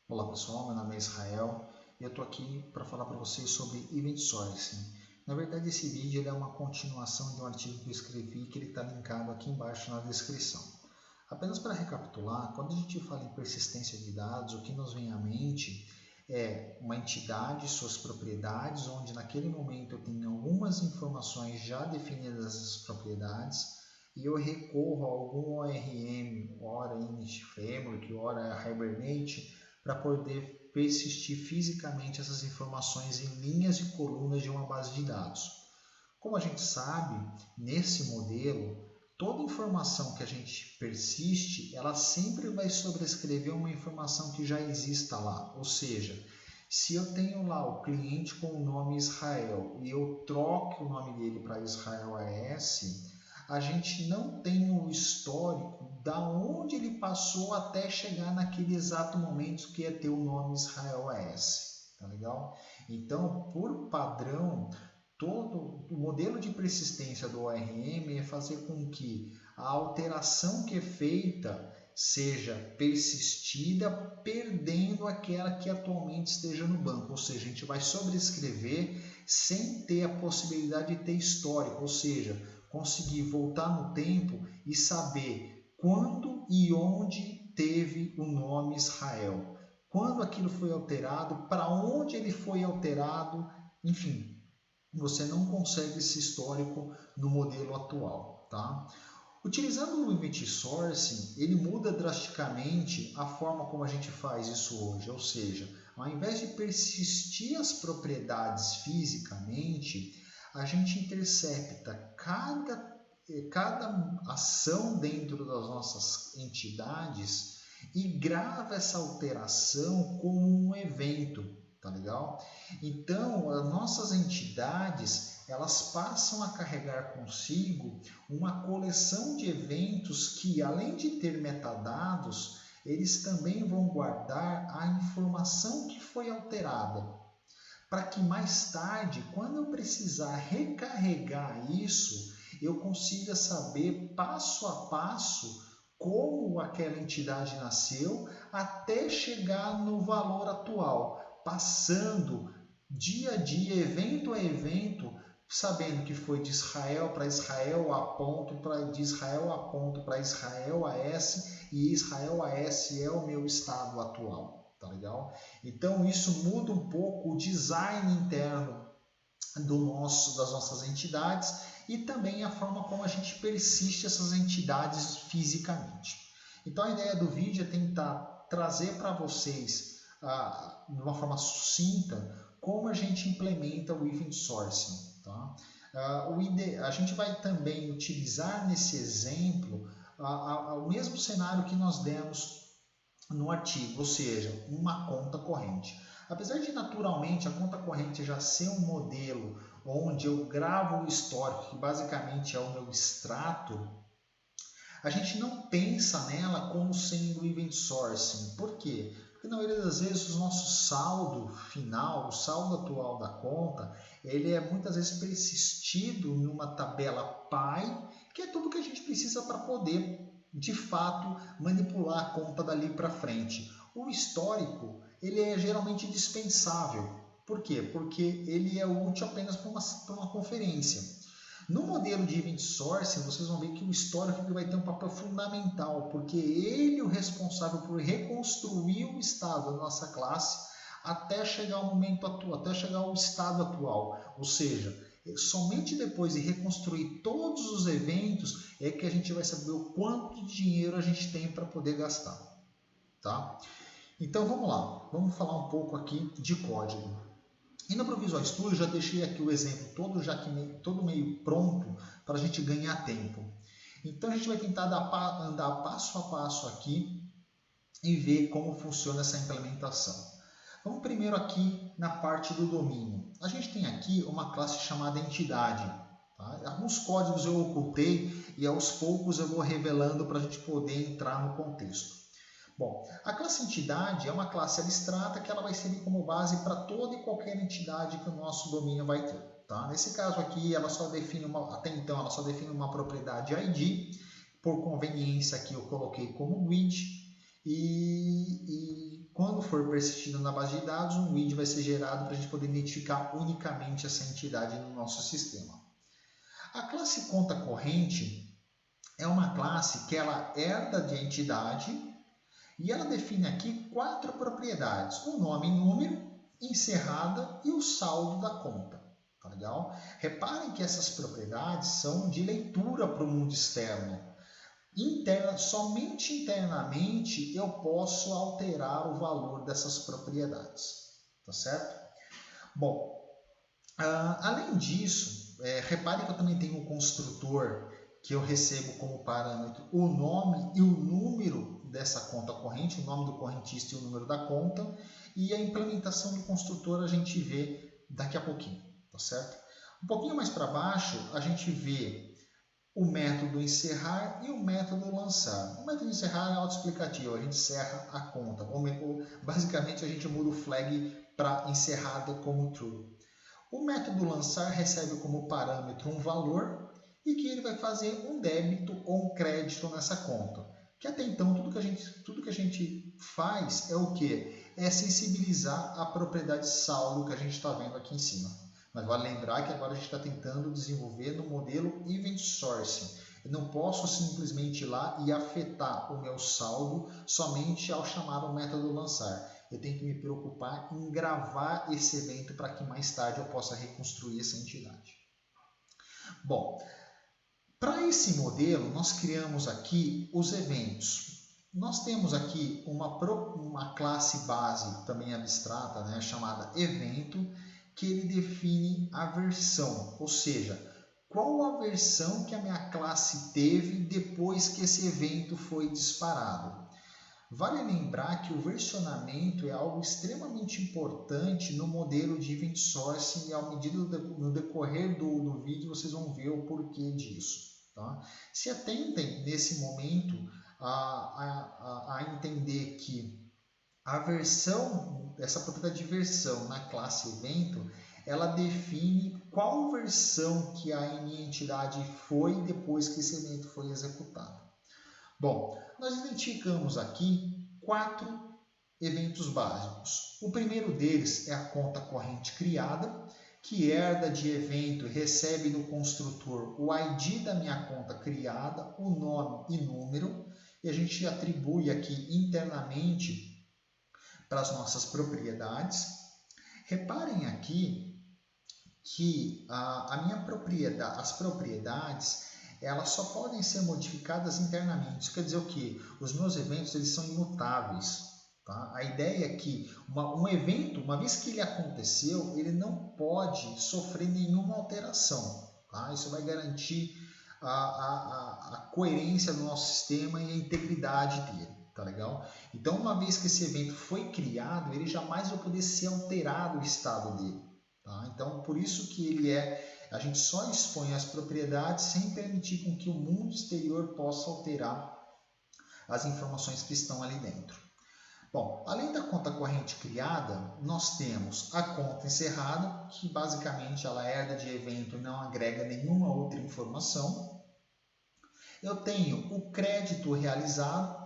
Olá pessoal, meu nome é Israel e eu estou aqui para falar para vocês sobre Event Sourcing. Na verdade, esse vídeo é uma continuação de um artigo que eu escrevi que ele está linkado aqui embaixo na descrição. Apenas para recapitular, quando a gente fala em persistência de dados, o que nos vem à mente é uma entidade, suas propriedades, onde naquele momento eu tenho algumas informações já definidas dessas propriedades e eu recorro a algum ORM, ora Init Framework, ora Hibernate, para poder persistir fisicamente essas informações em linhas e colunas de uma base de dados. Como a gente sabe, nesse modelo, toda informação que a gente persiste, ela sempre vai sobrescrever uma informação que já exista lá. Ou seja, se eu tenho lá o cliente com o nome Israel e eu troco o nome dele para Israel AS, a gente não tem o histórico da onde ele passou até chegar naquele exato momento que ia ter o nome Israel AS. Tá legal? Então, por padrão, todo o modelo de persistência do ORM é fazer com que a alteração que é feita seja persistida, perdendo aquela que atualmente esteja no banco. Ou seja, a gente vai sobrescrever sem ter a possibilidade de ter histórico, ou seja, conseguir voltar no tempo e saber quando e onde teve o nome Israel, quando aquilo foi alterado, para onde ele foi alterado, enfim, você não consegue esse histórico no modelo atual, tá? Utilizando o Event Sourcing, ele muda drasticamente a forma como a gente faz isso hoje, ou seja, ao invés de persistir as propriedades fisicamente, a gente intercepta cada ação dentro das nossas entidades e grava essa alteração como um evento, tá legal? Então, as nossas entidades, elas passam a carregar consigo uma coleção de eventos que, além de ter metadados, eles também vão guardar a informação que foi alterada, para que mais tarde, quando eu precisar recarregar isso, eu consiga saber passo a passo como aquela entidade nasceu até chegar no valor atual, passando dia a dia, evento a evento, sabendo que foi de Israel para Israel a ponto, de Israel a ponto para Israel AS, e Israel AS é o meu estado atual. Tá legal? Então isso muda um pouco o design interno das nossas entidades e também a forma como a gente persiste essas entidades fisicamente. Então a ideia do vídeo é tentar trazer para vocês, de uma forma sucinta, como a gente implementa o Event Sourcing. Tá? A gente vai também utilizar nesse exemplo o mesmo cenário que nós demos no artigo, ou seja, uma conta corrente. Apesar de naturalmente a conta corrente já ser um modelo onde eu gravo o histórico, que basicamente é o meu extrato, a gente não pensa nela como sendo event sourcing. Por quê? Porque na maioria das vezes o nosso saldo final, o saldo atual da conta, ele é muitas vezes persistido numa tabela PI, que é tudo que a gente precisa para poder de fato manipular a conta dali para frente. O histórico, ele é geralmente dispensável. Por quê? Porque ele é útil apenas para uma conferência. No modelo de Event Sourcing, vocês vão ver que o histórico vai ter um papel fundamental, porque ele é o responsável por reconstruir o estado da nossa classe até chegar ao momento atual, até chegar ao estado atual. Ou seja, somente depois de reconstruir todos os eventos é que a gente vai saber o quanto de dinheiro a gente tem para poder gastar. Tá? Então vamos lá, vamos falar um pouco aqui de código. Indo para o Visual Studio, já deixei aqui o exemplo todo meio pronto para a gente ganhar tempo. Então a gente vai tentar andar passo a passo aqui e ver como funciona essa implementação. Vamos primeiro aqui na parte do domínio. A gente tem aqui uma classe chamada entidade. Tá? Alguns códigos eu ocultei e aos poucos eu vou revelando para a gente poder entrar no contexto. Bom, a classe entidade é uma classe abstrata que ela vai servir como base para toda e qualquer entidade que o nosso domínio vai ter. Tá? Nesse caso aqui, até então, ela só define uma propriedade ID. Por conveniência aqui eu coloquei como GUID. E quando for persistido na base de dados, um ID vai ser gerado para a gente poder identificar unicamente essa entidade no nosso sistema. A classe conta corrente é uma classe que ela herda de entidade e ela define aqui 4 propriedades: o nome e número, encerrada e o saldo da conta. Tá legal? Reparem que essas propriedades são de leitura para o mundo externo. Somente internamente eu posso alterar o valor dessas propriedades. Tá certo? Bom, além disso, repare que eu também tenho um construtor que eu recebo como parâmetro o nome e o número dessa conta corrente, o nome do correntista e o número da conta, e a implementação do construtor a gente vê daqui a pouquinho, tá certo? Um pouquinho mais para baixo, a gente vê o método encerrar e o método lançar. O método encerrar é autoexplicativo, a gente encerra a conta, ou basicamente a gente muda o flag para encerrada como true. O método lançar recebe como parâmetro um valor e que ele vai fazer um débito ou um crédito nessa conta. Que até então tudo que a gente faz é o quê? É sensibilizar a propriedade saldo que a gente está vendo aqui em cima. Mas vale lembrar que agora a gente está tentando desenvolver no modelo Event Source. Eu não posso simplesmente ir lá e afetar o meu saldo somente ao chamar o método lançar. Eu tenho que me preocupar em gravar esse evento para que mais tarde eu possa reconstruir essa entidade. Bom, para esse modelo, nós criamos aqui os eventos. Nós temos aqui uma classe base também abstrata, né, chamada evento, que ele define a versão, ou seja, qual a versão que a minha classe teve depois que esse evento foi disparado. Vale lembrar que o versionamento é algo extremamente importante no modelo de Event Source e ao medida no decorrer do vídeo vocês vão ver o porquê disso. Tá? Se atentem nesse momento a entender que a versão, essa propriedade de versão na classe evento, ela define qual versão que a minha entidade foi depois que esse evento foi executado. Bom, nós identificamos aqui 4 eventos básicos. O primeiro deles é a conta corrente criada, que herda de evento e recebe no construtor o ID da minha conta criada, o nome e número, e a gente atribui aqui internamente para as nossas propriedades. Reparem aqui que as propriedades elas só podem ser modificadas internamente. Isso quer dizer o quê? Os meus eventos eles são imutáveis. Tá? A ideia é que um evento, uma vez que ele aconteceu, ele não pode sofrer nenhuma alteração. Tá? Isso vai garantir a coerência do nosso sistema e a integridade dele. Tá legal? Então, uma vez que esse evento foi criado, ele jamais vai poder ser alterado o estado dele. Tá? Então, por isso que a gente só expõe as propriedades sem permitir com que o mundo exterior possa alterar as informações que estão ali dentro. Bom, além da conta corrente criada, nós temos a conta encerrada, que basicamente ela herda de evento e não agrega nenhuma outra informação. Eu tenho o crédito realizado,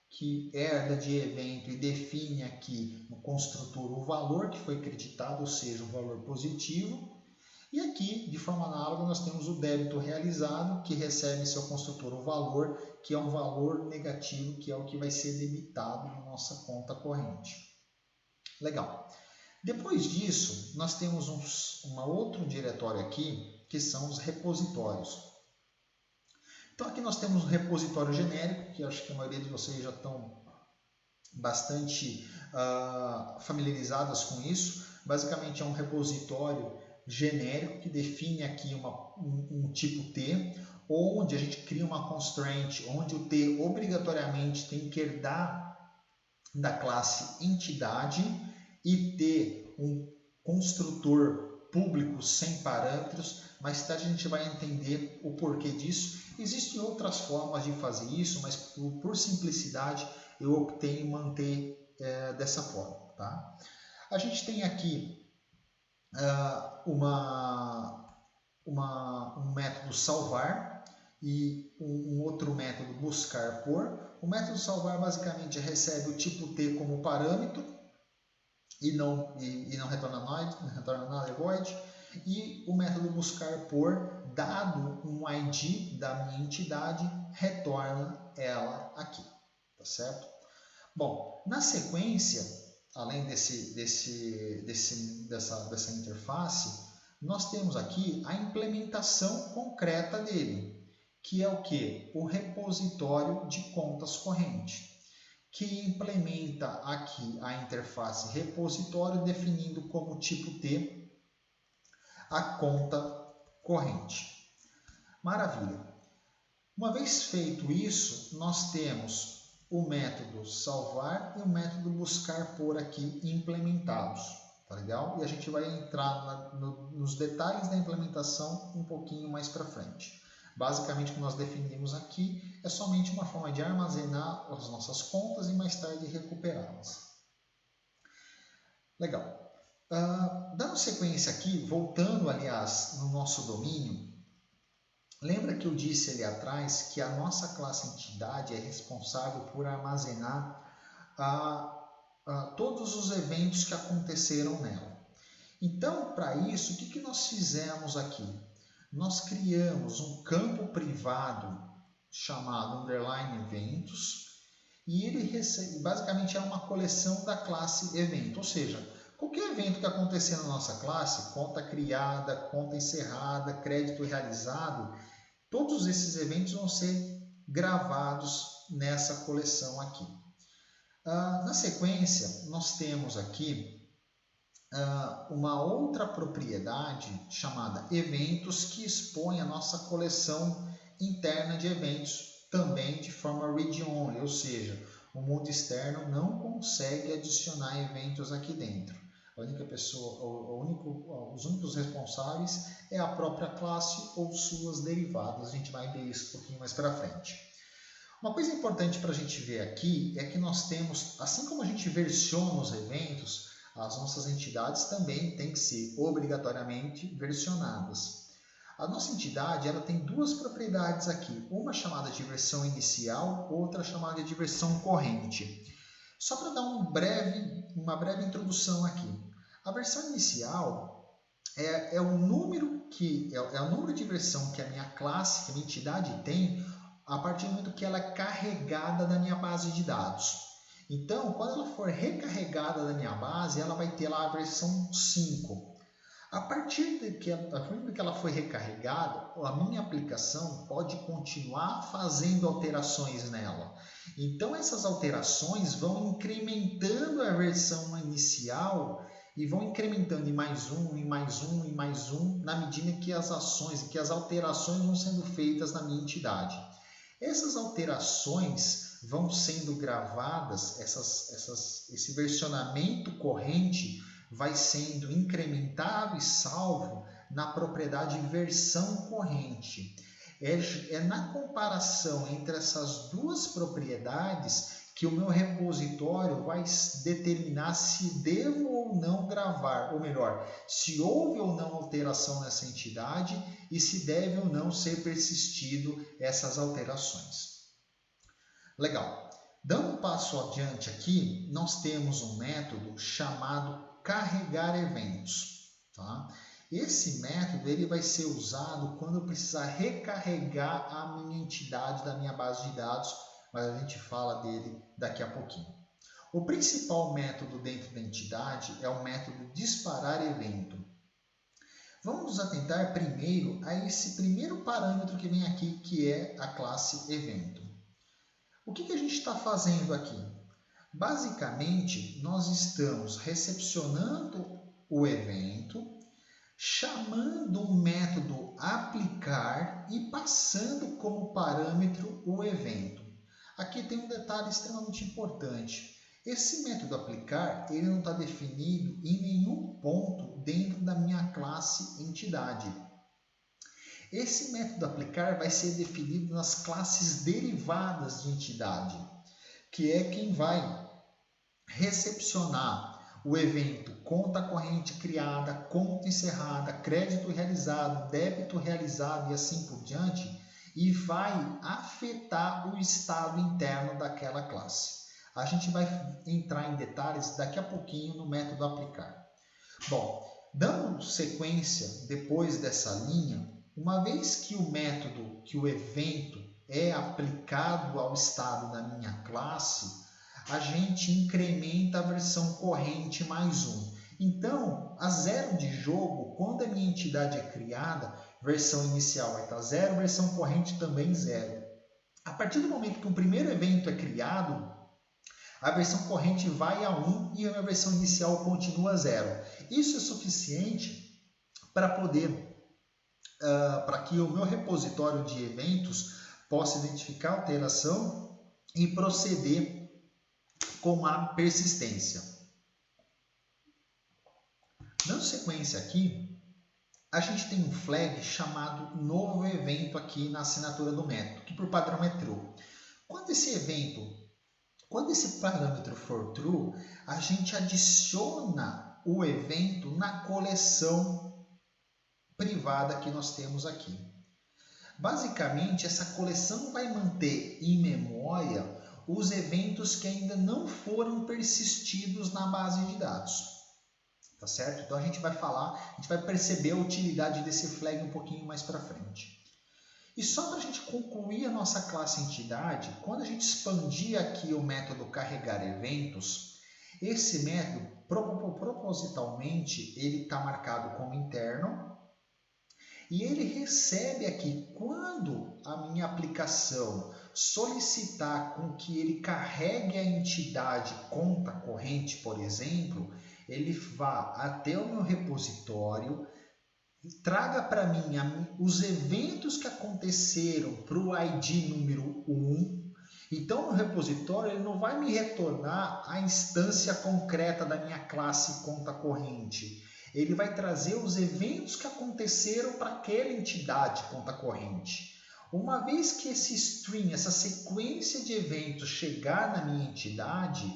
que herda de evento e define aqui no construtor o valor que foi creditado, ou seja, um valor positivo. E aqui, de forma análoga, nós temos o débito realizado, que recebe em seu construtor o valor, que é um valor negativo, que é o que vai ser debitado na nossa conta corrente. Legal. Depois disso, nós temos um outro diretório aqui, que são os repositórios. Então aqui nós temos um repositório genérico, que acho que a maioria de vocês já estão bastante familiarizadas com isso. Basicamente é um repositório genérico que define aqui um tipo T, onde a gente cria uma constraint, onde o T obrigatoriamente tem que herdar da classe entidade e ter um construtor público sem parâmetros. Mais tarde a gente vai entender o porquê disso. Existem outras formas de fazer isso, mas por simplicidade eu optei em manter dessa forma. Tá? A gente tem aqui um método salvar e um outro método buscar por. O método salvar basicamente recebe o tipo T como parâmetro não retorna nada, não retorna nada, é void. E o método buscar por, dado um ID da minha entidade, retorna ela aqui, tá certo? Bom, na sequência, além dessa interface, nós temos aqui a implementação concreta dele, que é o que? O repositório de contas corrente, que implementa aqui a interface repositório, definindo como tipo T a conta corrente. Maravilha! Uma vez feito isso, nós temos o método salvar e o método buscar por aqui implementados, tá legal? E a gente vai entrar nos detalhes da implementação um pouquinho mais para frente. Basicamente, o que nós definimos aqui é somente uma forma de armazenar as nossas contas e mais tarde recuperá-las. Legal. Dando sequência aqui, voltando, aliás, no nosso domínio, lembra que eu disse ali atrás que a nossa classe entidade é responsável por armazenar todos os eventos que aconteceram nela. Então, para isso, o que nós fizemos aqui? Nós criamos um campo privado chamado underline eventos e ele basicamente é uma coleção da classe evento, ou seja, qualquer evento que acontecer na nossa classe, conta criada, conta encerrada, crédito realizado, todos esses eventos vão ser gravados nessa coleção aqui. Na sequência, nós temos aqui uma outra propriedade chamada eventos que expõe a nossa coleção interna de eventos também de forma read-only, ou seja, o mundo externo não consegue adicionar eventos aqui dentro. A única pessoa, os únicos responsáveis é a própria classe ou suas derivadas. A gente vai ver isso um pouquinho mais para frente. Uma coisa importante para a gente ver aqui é que nós temos, assim como a gente versiona os eventos, as nossas entidades também têm que ser obrigatoriamente versionadas. A nossa entidade ela tem duas propriedades aqui, uma chamada de versão inicial, outra chamada de versão corrente. Só para dar uma breve introdução aqui. A versão inicial é o número de versão que a minha classe, que a minha entidade tem, a partir do momento que ela é carregada da minha base de dados. Então, quando ela for recarregada da minha base, ela vai ter lá a versão 5. A partir do que ela foi recarregada, a minha aplicação pode continuar fazendo alterações nela. Então, essas alterações vão incrementando a versão inicial e vão incrementando em mais um, em mais um, em mais um, na medida que as ações e que as alterações vão sendo feitas na minha entidade. Essas alterações vão sendo gravadas, esse versionamento corrente vai sendo incrementado e salvo na propriedade versão corrente. É na comparação entre essas duas propriedades que o meu repositório vai determinar se devo ou não gravar, ou melhor, se houve ou não alteração nessa entidade e se deve ou não ser persistido essas alterações. Legal. Dando um passo adiante aqui, nós temos um método chamado carregar eventos. Tá? Esse método ele vai ser usado quando eu precisar recarregar a minha entidade da minha base de dados, mas a gente fala dele daqui a pouquinho. O principal método dentro da entidade é o método disparar evento. Vamos nos atentar primeiro a esse primeiro parâmetro que vem aqui, que é a classe evento. O que a gente está fazendo aqui? Basicamente, nós estamos recepcionando o evento, chamando o método aplicar e passando como parâmetro o evento. Aqui tem um detalhe extremamente importante. Esse método aplicar ele não está definido em nenhum ponto dentro da minha classe entidade. Esse método aplicar vai ser definido nas classes derivadas de entidade, que é quem vai recepcionar o evento conta corrente criada, conta encerrada, crédito realizado, débito realizado e assim por diante, e vai afetar o estado interno daquela classe. A gente vai entrar em detalhes daqui a pouquinho no método aplicar. Bom, dando sequência depois dessa linha, uma vez que o método, que o evento é aplicado ao estado da minha classe, a gente incrementa a versão corrente mais 1. Então, a 0 de jogo, quando a minha entidade é criada, versão inicial vai estar 0, versão corrente também 0. A partir do momento que o primeiro evento é criado, a versão corrente vai a 1 e a minha versão inicial continua a 0. Isso é suficiente para para que o meu repositório de eventos possa identificar a alteração e proceder com a persistência. Dando sequência aqui, a gente tem um flag chamado novo evento aqui na assinatura do método, que por padrão é true. Quando esse parâmetro for true, a gente adiciona o evento na coleção privada que nós temos aqui. Basicamente, essa coleção vai manter em memória os eventos que ainda não foram persistidos na base de dados. Tá certo? Então a gente vai perceber a utilidade desse flag um pouquinho mais para frente. E só para a gente concluir a nossa classe entidade, quando a gente expandir aqui o método carregar eventos, esse método, propositalmente, ele está marcado como interno e ele recebe aqui, quando a minha aplicação solicitar com que ele carregue a entidade conta corrente, por exemplo, ele vá até o meu repositório, traga para mim os eventos que aconteceram para o ID número 1. Então, no repositório, ele não vai me retornar a instância concreta da minha classe conta corrente. Ele vai trazer os eventos que aconteceram para aquela entidade conta corrente. Uma vez que esse string, essa sequência de eventos chegar na minha entidade,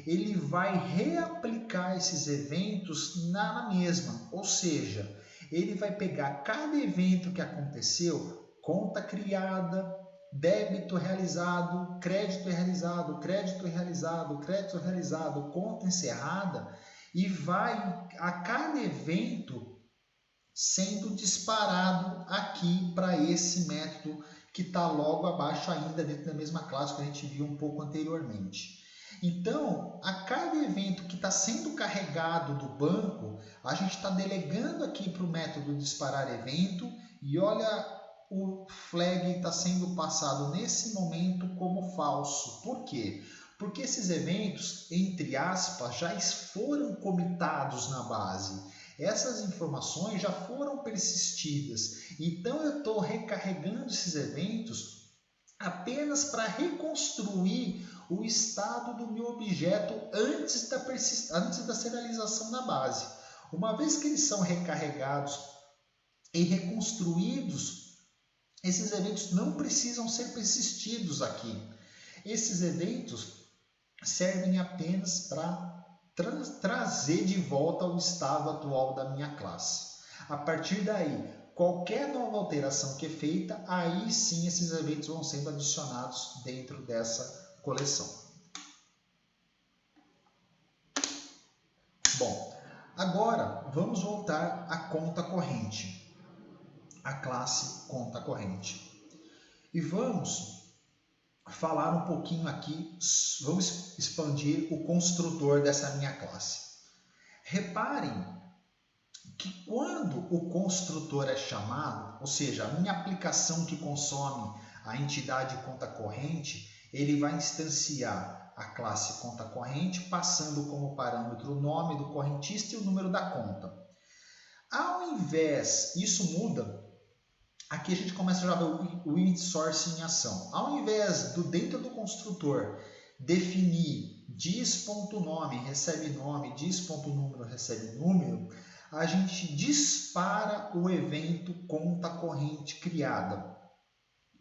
ele vai reaplicar esses eventos na mesma, ou seja, ele vai pegar cada evento que aconteceu, conta criada, débito realizado, crédito realizado, crédito realizado, crédito realizado, conta encerrada, e vai a cada evento sendo disparado aqui para esse método que está logo abaixo ainda dentro da mesma classe que a gente viu um pouco anteriormente. Então, a cada evento que está sendo carregado do banco, a gente está delegando aqui para o método disparar evento e olha, o flag está sendo passado nesse momento como falso. Por quê? Porque esses eventos, entre aspas, já foram comitados na base. Essas informações já foram persistidas. Então, eu estou recarregando esses eventos apenas para reconstruir o estado do meu objeto antes da serialização na base. Uma vez que eles são recarregados e reconstruídos, esses eventos não precisam ser persistidos aqui. Esses eventos servem apenas para trazer de volta ao estado atual da minha classe. A partir daí, qualquer nova alteração que é feita, aí sim esses eventos vão sendo adicionados dentro dessa coleção. Bom, agora vamos voltar à conta corrente, a classe conta corrente. E vamos falar um pouquinho aqui, vamos expandir o construtor dessa minha classe. Reparem que quando o construtor é chamado, ou seja, a minha aplicação que consome a entidade conta corrente, ele vai instanciar a classe conta corrente, passando como parâmetro o nome do correntista e o número da conta. Ao invés, isso muda, aqui a gente começa a ver o init source em ação. Ao invés dentro do construtor definir dis.nome recebe nome, dis.número recebe número, a gente dispara o evento conta corrente criada,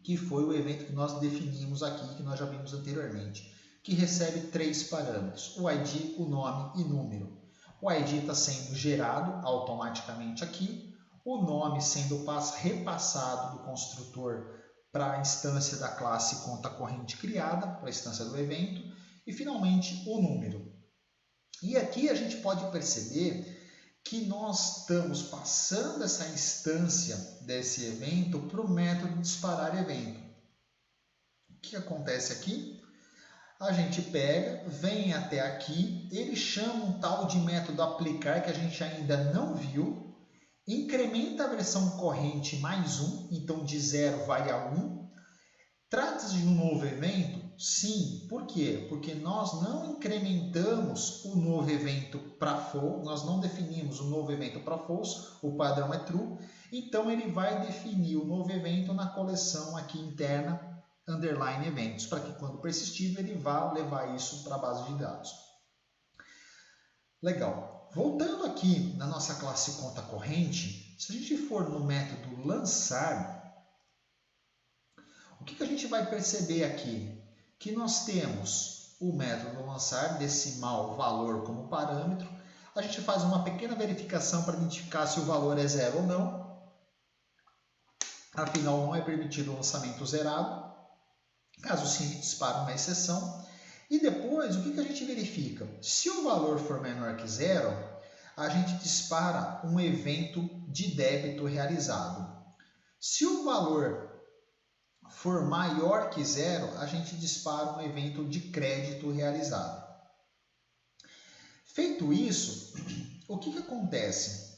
que foi o evento que nós definimos aqui, que nós já vimos anteriormente, que recebe 3 parâmetros, o ID, o nome e número. O ID está sendo gerado automaticamente aqui, o nome sendo repassado do construtor para a instância da classe conta corrente criada, para a instância do evento, e finalmente o número. E aqui a gente pode perceber que nós estamos passando essa instância desse evento para o método disparar evento. O que acontece aqui? A gente pega, vem até aqui, ele chama um tal de método aplicar que a gente ainda não viu, incrementa a versão corrente mais 1, então de 0 vai a 1. Trata-se de um novo evento? Sim. Por quê? Porque nós não incrementamos o novo evento para false, nós não definimos o novo evento para false, o padrão é true, então ele vai definir o novo evento na coleção aqui interna underline eventos, para que quando persistido ele vá levar isso para a base de dados. Legal. Voltando aqui na nossa classe conta corrente, se a gente for no método lançar, o que a gente vai perceber aqui? Que nós temos o método lançar decimal valor como parâmetro, a gente faz uma pequena verificação para identificar se o valor é 0 ou não, afinal não é permitido o lançamento zerado. Caso sim, dispara uma exceção. E depois, o que a gente verifica? Se o valor for menor que 0, a gente dispara um evento de débito realizado. Se o valor for maior que 0, a gente dispara um evento de crédito realizado. Feito isso, o que acontece?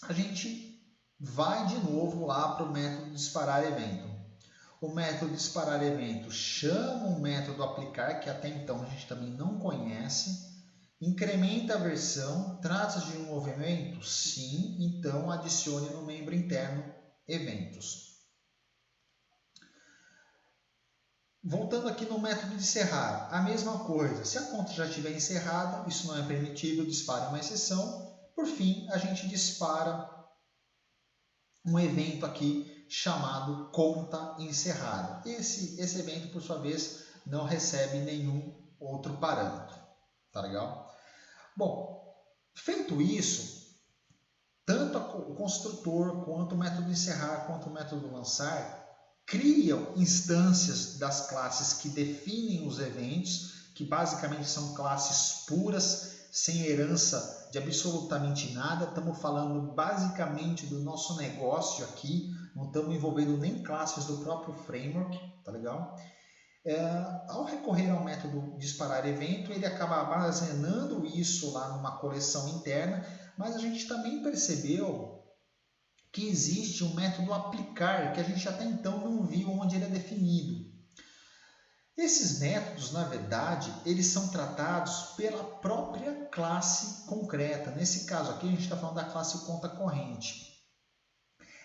A gente vai de novo lá para o método disparar evento. O método disparar evento chama o método aplicar, que até então a gente também não conhece, incrementa a versão, trata-se de um novo evento? Sim, então adicione no membro interno eventos. Voltando aqui no método de encerrar, a mesma coisa, se a conta já estiver encerrada, isso não é permitido, dispara uma exceção. Por fim, a gente dispara um evento aqui chamado conta encerrada. Esse evento, por sua vez, não recebe nenhum outro parâmetro. Tá legal? Bom, feito isso, tanto o construtor, quanto o método encerrar, quanto o método lançar, criam instâncias das classes que definem os eventos, que basicamente são classes puras, sem herança de absolutamente nada. Estamos falando basicamente do nosso negócio aqui, não estamos envolvendo nem classes do próprio framework, tá legal? Ao recorrer ao método disparar evento, ele acaba armazenando isso lá numa coleção interna, mas a gente também percebeu que existe um método aplicar, que a gente até então não viu onde ele é definido. Esses métodos, na verdade, eles são tratados pela própria classe concreta. Nesse caso aqui, a gente está falando da classe conta corrente.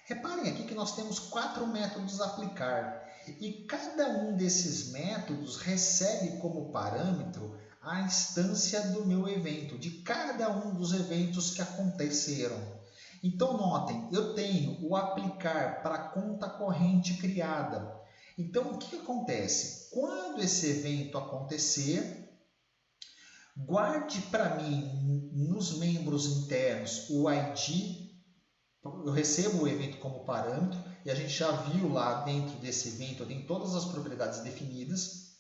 Reparem aqui que nós temos 4 métodos a aplicar, e cada um desses métodos recebe como parâmetro a instância do meu evento, de cada um dos eventos que aconteceram. Então, notem, eu tenho o aplicar para a conta corrente criada. Então, o que acontece? Quando esse evento acontecer, guarde para mim, nos membros internos, o ID. Eu recebo o evento como parâmetro, e a gente já viu lá dentro desse evento, eu tenho todas as propriedades definidas.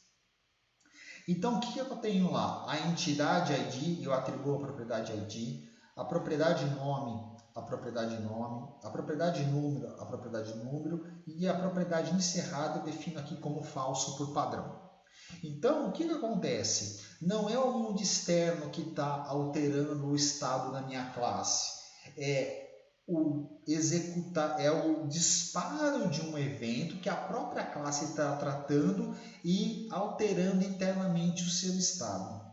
Então, o que eu tenho lá? A entidade ID, eu atribuo a propriedade ID, a propriedade nome, a propriedade nome, a propriedade número, a propriedade número, e a propriedade encerrada eu defino aqui como falso por padrão. Então, o que acontece? Não é o mundo externo que está alterando o estado da minha classe, é o disparo de um evento que a própria classe está tratando e alterando internamente o seu estado.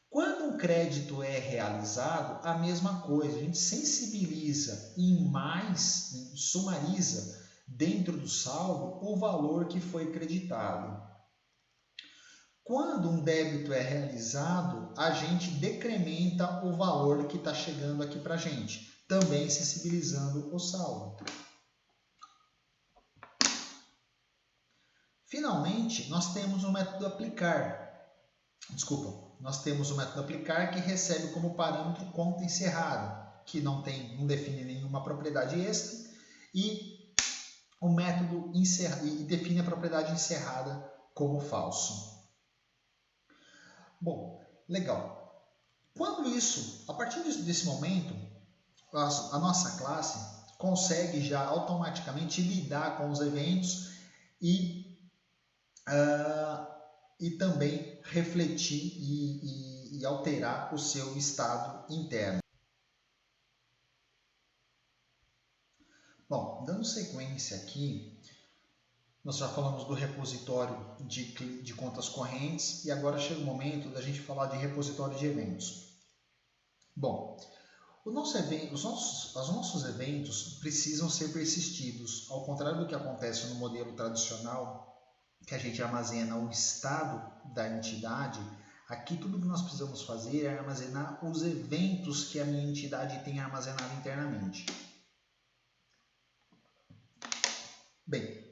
Quando um crédito é realizado, a mesma coisa, a gente sensibiliza e mais sumariza dentro do saldo o valor que foi creditado. Quando um débito é realizado, a gente decrementa o valor que está chegando aqui para a gente, também sensibilizando o saldo. Finalmente, nós temos o método aplicar. Nós temos o método aplicar que recebe como parâmetro conta encerrada, que não define nenhuma propriedade extra, e o método define a propriedade encerrada como falso. Bom, legal. A partir desse momento, a nossa classe consegue já automaticamente lidar com os eventos e, e também refletir e alterar o seu estado interno. Bom, dando sequência aqui, nós já falamos do repositório de contas correntes e agora chega o momento da gente falar de repositório de eventos. Bom, os nossos eventos precisam ser persistidos, ao contrário do que acontece no modelo tradicional, que a gente armazena o estado da entidade. Aqui tudo que nós precisamos fazer é armazenar os eventos que a minha entidade tem armazenado internamente. Bem,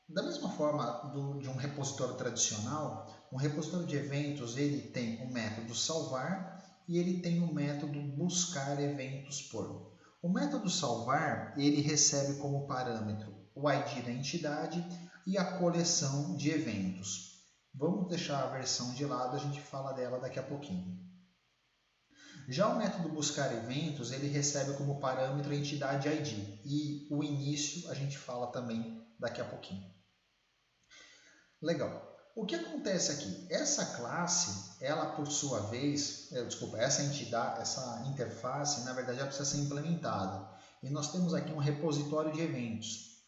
da mesma forma de um repositório tradicional, um repositório de eventos ele tem o método salvar e ele tem o método buscar eventos por. O método salvar ele recebe como parâmetro o ID da entidade e a coleção de eventos. Vamos deixar a versão de lado, a gente fala dela daqui a pouquinho. Já o método buscar eventos, ele recebe como parâmetro a entidade ID e o início a gente fala também daqui a pouquinho. Legal. O que acontece aqui? Essa classe, ela por sua vez, essa entidade, essa interface, na verdade ela precisa ser implementada. E nós temos aqui um repositório de eventos.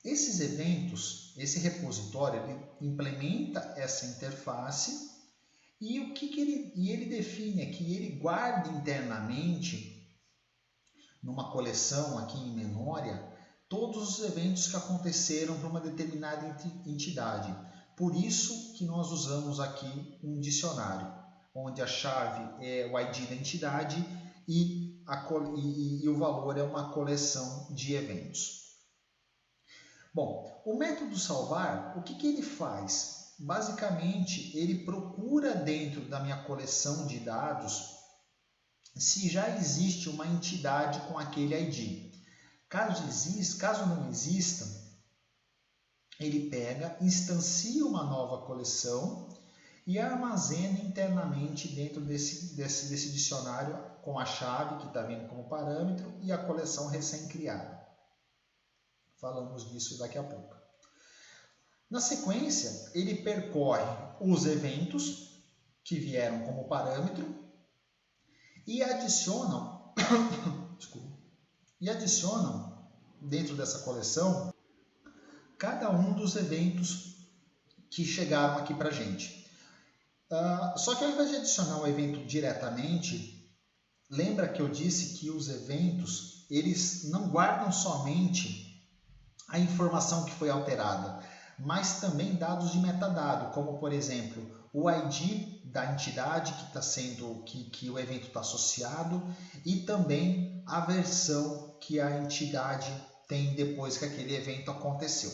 Esses eventos, esse repositório, ele implementa essa interface e ele define aqui, ele guarda internamente, numa coleção aqui em memória, todos os eventos que aconteceram para uma determinada entidade. Por isso que nós usamos aqui um dicionário, onde a chave é o ID da entidade e o valor é uma coleção de eventos. Bom, o método salvar, o que ele faz? Basicamente, ele procura dentro da minha coleção de dados se já existe uma entidade com aquele ID. Caso não exista, ele pega, instancia uma nova coleção e armazena internamente dentro desse dicionário com a chave que está vindo como parâmetro e a coleção recém-criada. Falamos disso daqui a pouco. Na sequência, ele percorre os eventos que vieram como parâmetro e adicionam dentro dessa coleção cada um dos eventos que chegaram aqui para a gente. Só que ao invés de adicionar o evento diretamente, lembra que eu disse que os eventos eles não guardam somente a informação que foi alterada, mas também dados de metadado, como por exemplo o ID da entidade que o evento está associado e também a versão que a entidade tem depois que aquele evento aconteceu.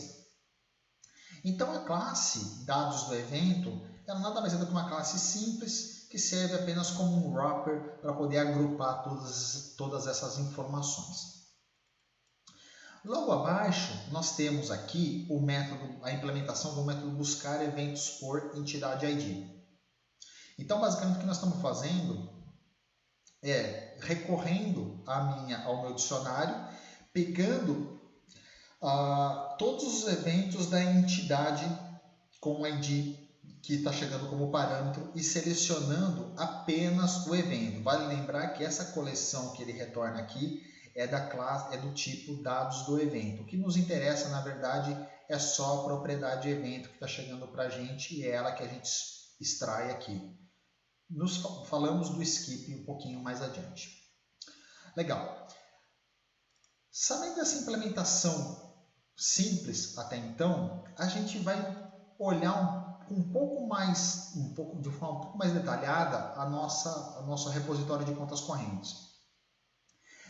Então a classe dados do evento ela nada mais é do que uma classe simples que serve apenas como um wrapper para poder agrupar todas essas informações. Logo abaixo, nós temos aqui a implementação do método buscar eventos por entidade ID. Então, basicamente, o que nós estamos fazendo é recorrendo ao meu dicionário, pegando todos os eventos da entidade com o ID que está chegando como parâmetro e selecionando apenas o evento. Vale lembrar que essa coleção que ele retorna aqui é do tipo dados do evento. O que nos interessa, na verdade, é só a propriedade evento que está chegando para a gente e é ela que a gente extrai aqui. Falamos do skip um pouquinho mais adiante. Legal. Sabendo dessa implementação simples até então, a gente vai olhar de forma um pouco mais detalhada o nosso repositório de contas correntes.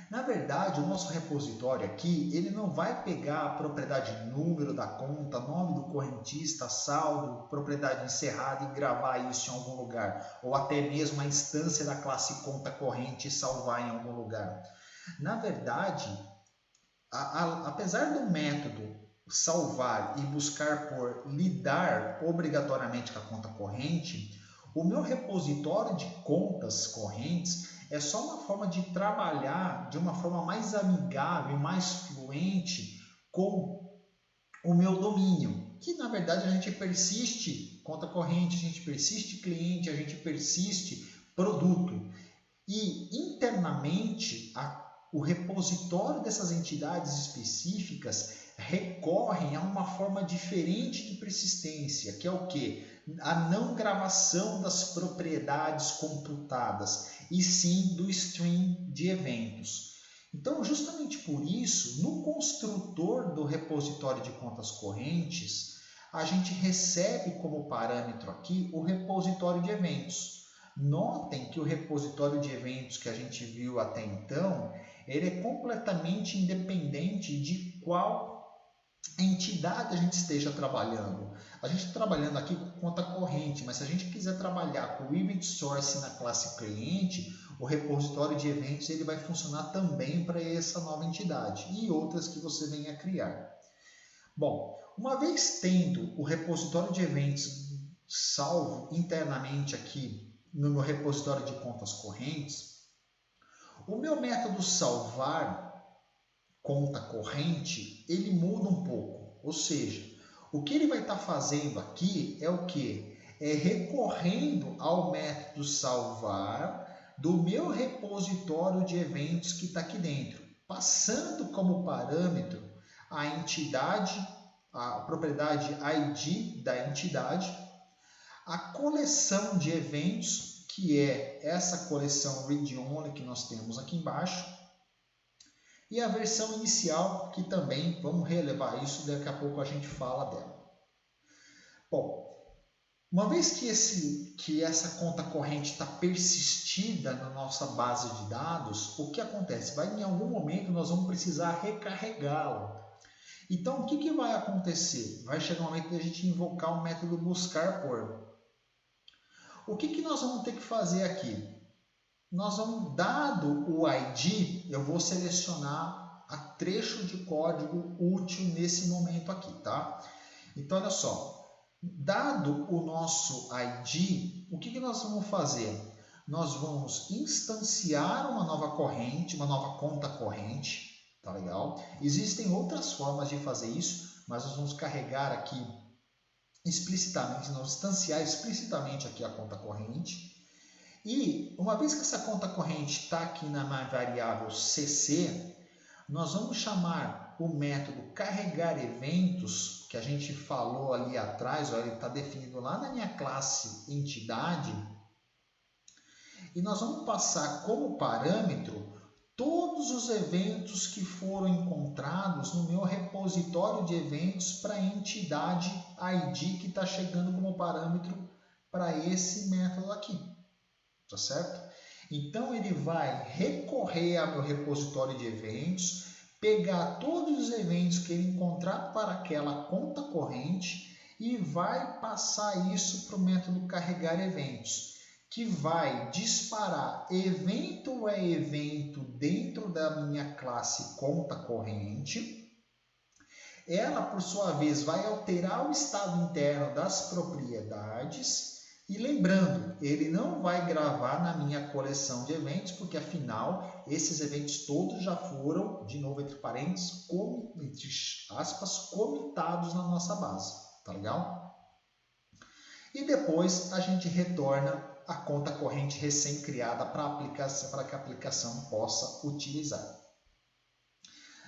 Na verdade, o nosso repositório aqui, ele não vai pegar a propriedade número da conta, nome do correntista, saldo, propriedade encerrada e gravar isso em algum lugar, ou até mesmo a instância da classe conta corrente e salvar em algum lugar. Na verdade, apesar do método salvar e buscar por lidar obrigatoriamente com a conta corrente, o meu repositório de contas correntes é só uma forma de trabalhar de uma forma mais amigável, mais fluente com o meu domínio, que na verdade a gente persiste conta corrente, a gente persiste cliente, a gente persiste produto. E internamente o repositório dessas entidades específicas recorrem a uma forma diferente de persistência, que é o quê? A não gravação das propriedades computadas, e sim do stream de eventos. Então, justamente por isso, no construtor do repositório de contas correntes, a gente recebe como parâmetro aqui o repositório de eventos. Notem que o repositório de eventos que a gente viu até então, ele é completamente independente de qual entidade a gente esteja trabalhando. A gente está trabalhando aqui com conta corrente, mas se a gente quiser trabalhar com o Event Source na classe cliente, o repositório de eventos ele vai funcionar também para essa nova entidade e outras que você venha a criar. Bom, uma vez tendo o repositório de eventos salvo internamente aqui no meu repositório de contas correntes, o meu método salvar conta corrente, ele muda um pouco. Ou seja, o que ele vai estar fazendo aqui é o que? É recorrendo ao método salvar do meu repositório de eventos que está aqui dentro, passando como parâmetro a entidade, a propriedade ID da entidade, a coleção de eventos, que é essa coleção read-only que nós temos aqui embaixo, e a versão inicial, que também vamos relevar isso, daqui a pouco a gente fala dela. Bom, uma vez que essa conta corrente está persistida na nossa base de dados, o que acontece? Em algum momento nós vamos precisar recarregá-la. Então, o que vai acontecer? Vai chegar um momento de a gente invocar o método buscar por. O que nós vamos ter que fazer aqui? Nós vamos, dado o ID, eu vou selecionar a trecho de código útil nesse momento aqui, tá? Então, olha só, dado o nosso ID, o que nós vamos fazer? Nós vamos instanciar uma nova corrente, uma nova conta corrente, tá legal? Existem outras formas de fazer isso, mas nós vamos carregar aqui explicitamente, nós instanciar explicitamente aqui a conta corrente. E uma vez que essa conta corrente está aqui na variável cc, nós vamos chamar o método carregar eventos, que a gente falou ali atrás, olha, ele está definido lá na minha classe entidade, e nós vamos passar como parâmetro todos os eventos que foram encontrados no meu repositório de eventos para a entidade ID que está chegando como parâmetro para esse método aqui. Tá certo? Então ele vai recorrer ao meu repositório de eventos, pegar todos os eventos que ele encontrar para aquela conta corrente e vai passar isso para o método carregar eventos, que vai disparar evento a evento dentro da minha classe conta corrente. Ela, por sua vez, vai alterar o estado interno das propriedades. E lembrando, ele não vai gravar na minha coleção de eventos, porque afinal, esses eventos todos já foram, de novo entre parênteses, entre aspas, comitados na nossa base. Tá legal? E depois a gente retorna a conta corrente recém-criada para que a aplicação possa utilizar.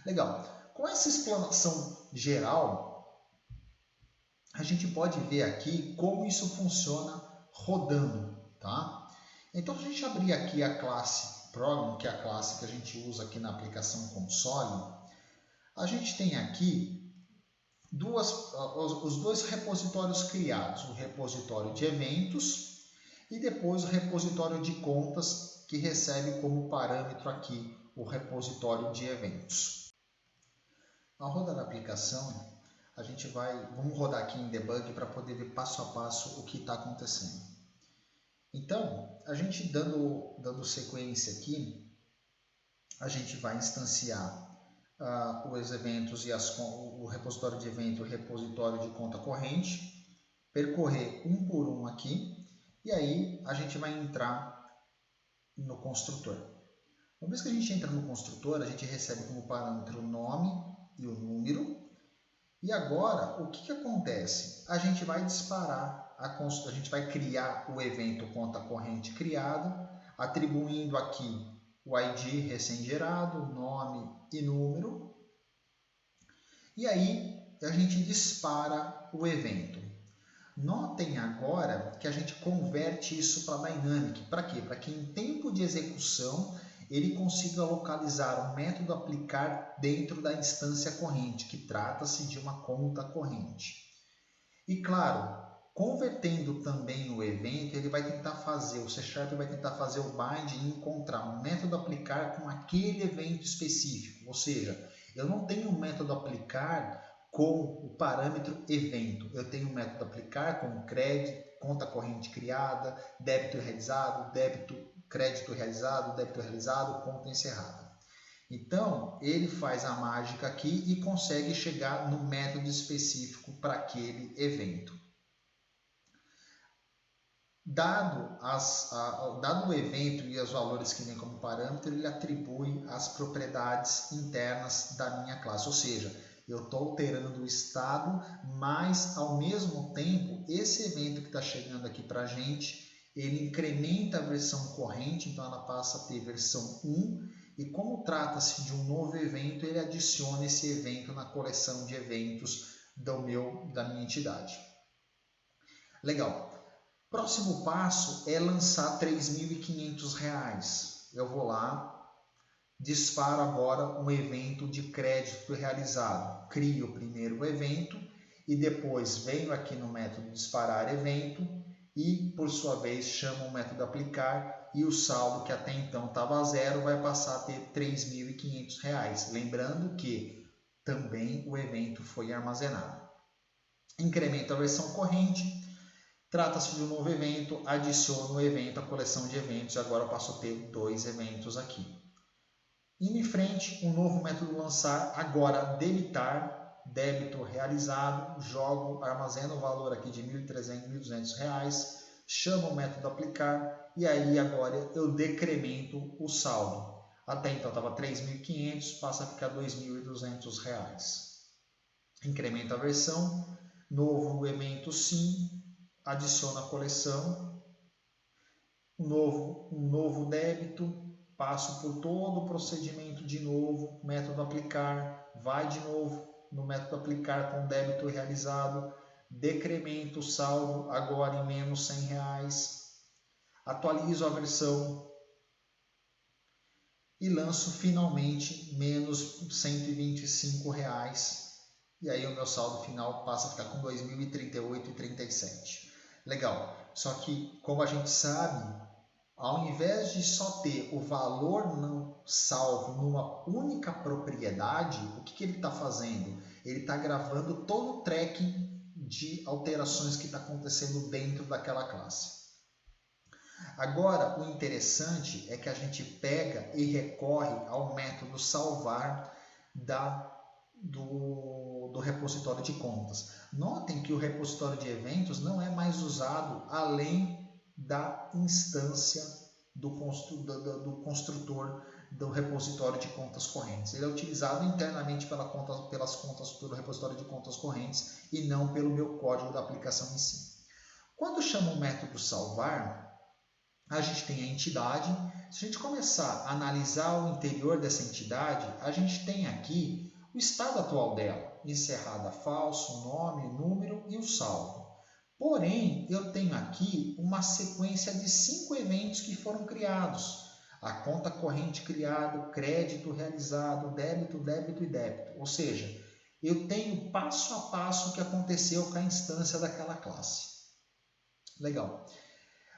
Legal. Com essa explanação geral, a gente pode ver aqui como isso funciona rodando, tá? Então, se a gente abrir aqui a classe Program, que é a classe que a gente usa aqui na aplicação console, a gente tem aqui os dois repositórios criados, o repositório de eventos e depois o repositório de contas, que recebe como parâmetro aqui o repositório de eventos. Ao rodar a aplicação, vamos rodar aqui em debug para poder ver passo a passo o que está acontecendo. Então, a gente dando sequência aqui, a gente vai instanciar os eventos e o repositório de evento e o repositório de conta corrente, percorrer um por um aqui, e aí a gente vai entrar no construtor. Uma vez que a gente entra no construtor, a gente recebe como parâmetro o nome e o número. E agora, o que acontece? A gente vai disparar, a gente vai criar o evento conta corrente criado, atribuindo aqui o ID recém-gerado, nome e número. E aí, a gente dispara o evento. Notem agora que a gente converte isso para Dynamic. Para quê? Para que em tempo de execução ele consiga localizar o método aplicar dentro da instância corrente, que trata-se de uma conta corrente. E claro, convertendo também o evento, ele vai tentar fazer, o C# vai tentar fazer o bind e encontrar um método aplicar com aquele evento específico. Ou seja, eu não tenho um método aplicar com o parâmetro evento. Eu tenho um método aplicar com crédito, conta corrente criada, débito realizado, crédito realizado, débito realizado, conta encerrada. Então, ele faz a mágica aqui e consegue chegar no método específico para aquele evento. Dado o evento e os valores que vem como parâmetro, ele atribui as propriedades internas da minha classe, ou seja, eu estou alterando o estado, mas ao mesmo tempo, esse evento que está chegando aqui para a gente, ele incrementa a versão corrente, então ela passa a ter versão 1, e como trata-se de um novo evento, ele adiciona esse evento na coleção de eventos da minha entidade. Legal. Próximo passo é lançar R$ 3.500. Eu vou lá, disparo agora um evento de crédito realizado. Crio primeiro o evento e depois venho aqui no método disparar evento e, por sua vez, chamo o método aplicar e o saldo que até então estava zero vai passar a ter R$ 3.500. Lembrando que também o evento foi armazenado. Incremento a versão corrente. Trata-se de um novo evento, adiciono o evento à coleção de eventos e agora eu passo a ter 2 eventos aqui. Indo em frente, um novo método lançar, agora debitar, débito realizado, jogo, armazeno o valor aqui de R$ 1.300, R$ 1.200, chamo o método aplicar e aí agora eu decremento o saldo. Até então estava R$ 3.500, passa a ficar R$ 2.200. Incremento a versão, novo evento sim, adiciono a coleção, um novo débito, passo por todo o procedimento de novo, método aplicar, vai de novo no método aplicar com débito realizado, decremento o saldo agora em menos R$ 100, atualizo a versão e lanço finalmente menos R$ 125, e aí o meu saldo final passa a ficar com R$ 2.038,37. Legal, só que como a gente sabe, ao invés de só ter o valor não salvo numa única propriedade, o que ele está fazendo? Ele está gravando todo o tracking de alterações que está acontecendo dentro daquela classe. Agora, o interessante é que a gente pega e recorre ao método salvar do repositório de contas. Notem que o repositório de eventos não é mais usado além da instância do construtor do repositório de contas correntes. Ele é utilizado internamente pelo repositório de contas correntes e não pelo meu código da aplicação em si. Quando chama o método salvar, a gente tem a entidade. Se a gente começar a analisar o interior dessa entidade, a gente tem aqui o estado atual dela, encerrada falso, nome, número e o saldo. Porém, eu tenho aqui uma sequência de 5 eventos que foram criados. A conta corrente criada, crédito realizado, débito e débito. Ou seja, eu tenho passo a passo o que aconteceu com a instância daquela classe. Legal.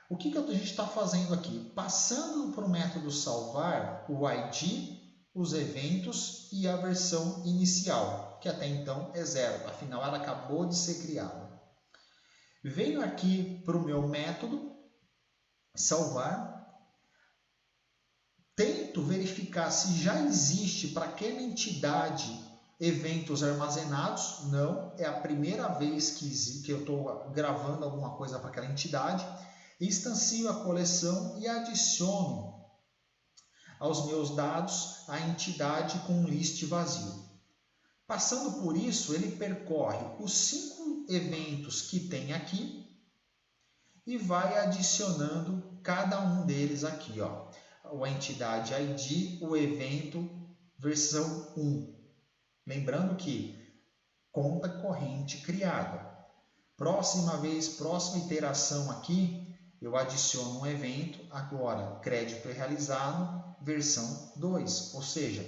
O que a gente está fazendo aqui? Passando para o método salvar o ID, os eventos e a versão inicial, que até então é 0, afinal ela acabou de ser criada. Venho aqui para o meu método salvar, tento tento verificar se já existe para aquela entidade eventos armazenados. Não, é a primeira vez que eu estou gravando alguma coisa para aquela entidade. Instancio a coleção e adiciono aos meus dados a entidade com um list vazio. Passando por isso, ele percorre os 5 eventos que tem aqui e vai adicionando cada um deles aqui, ó. A entidade ID, o evento, versão 1. Lembrando que conta corrente criada. Próxima iteração aqui, eu adiciono um evento, agora crédito realizado, versão 2. Ou seja,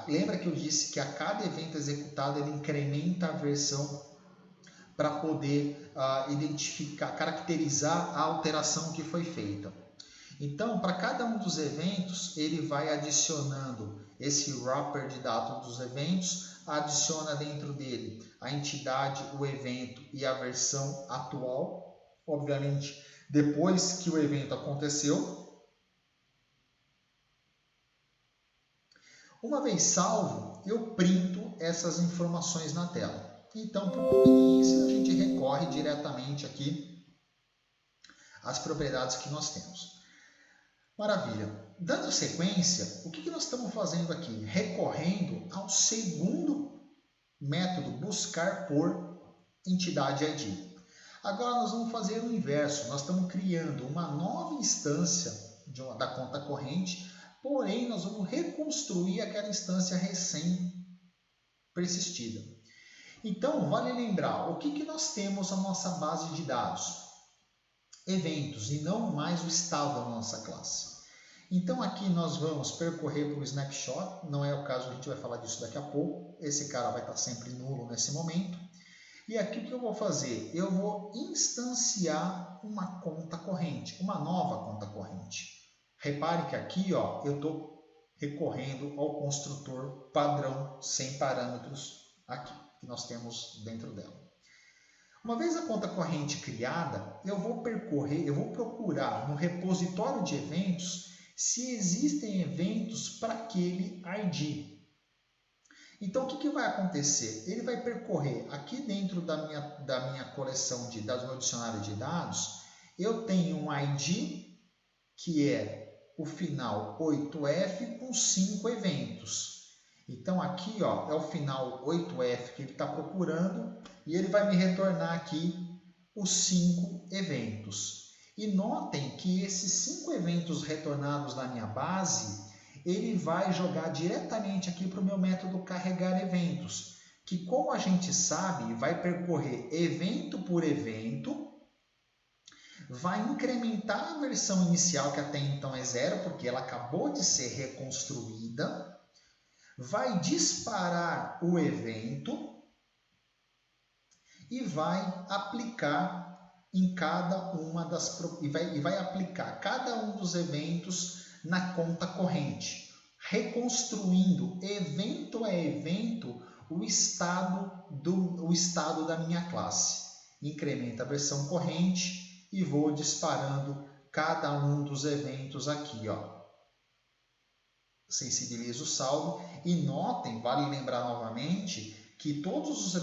lembra que eu disse que a cada evento executado ele incrementa a versão para poder identificar, caracterizar a alteração que foi feita. Então, para cada um dos eventos, ele vai adicionando esse wrapper de dados dos eventos, adiciona dentro dele a entidade, o evento e a versão atual. Obviamente, depois que o evento aconteceu. Uma vez salvo, eu printo essas informações na tela. Então, por conveniência, a gente recorre diretamente aqui às propriedades que nós temos. Maravilha. Dando sequência, o que nós estamos fazendo aqui? Recorrendo ao segundo método, buscar por entidade ID. Agora nós vamos fazer o inverso. Nós estamos criando uma nova instância da conta corrente, porém nós vamos reconstruir aquela instância recém-persistida. Então, vale lembrar, o que nós temos na nossa base de dados? Eventos e não mais o estado da nossa classe. Então aqui nós vamos percorrer por snapshot, não é o caso, a gente vai falar disso daqui a pouco, esse cara vai estar sempre nulo nesse momento. E aqui o que eu vou fazer? Eu vou instanciar uma conta corrente, uma nova conta corrente. Repare que aqui ó, eu estou recorrendo ao construtor padrão sem parâmetros aqui, que nós temos dentro dela. Uma vez a conta corrente criada, eu vou procurar no repositório de eventos se existem eventos para aquele ID. Então, o que vai acontecer? Ele vai percorrer aqui dentro da minha coleção de dados, do meu dicionário de dados, eu tenho um ID, que é o final 8F com 5 eventos. Então, aqui ó, é o final 8F que ele está procurando e ele vai me retornar aqui os 5 eventos. E notem que esses 5 eventos retornados na minha base, ele vai jogar diretamente aqui para o meu método carregar eventos, que como a gente sabe, vai percorrer evento por evento, vai incrementar a versão inicial, que até então é 0, porque ela acabou de ser reconstruída, vai disparar o evento e vai aplicar em cada uma das e vai aplicar cada um dos eventos na conta corrente, reconstruindo evento a evento o estado da minha classe. Incrementa a versão corrente e vou disparando cada um dos eventos aqui, ó. Sensibilizo o saldo e notem, vale lembrar novamente, que todos os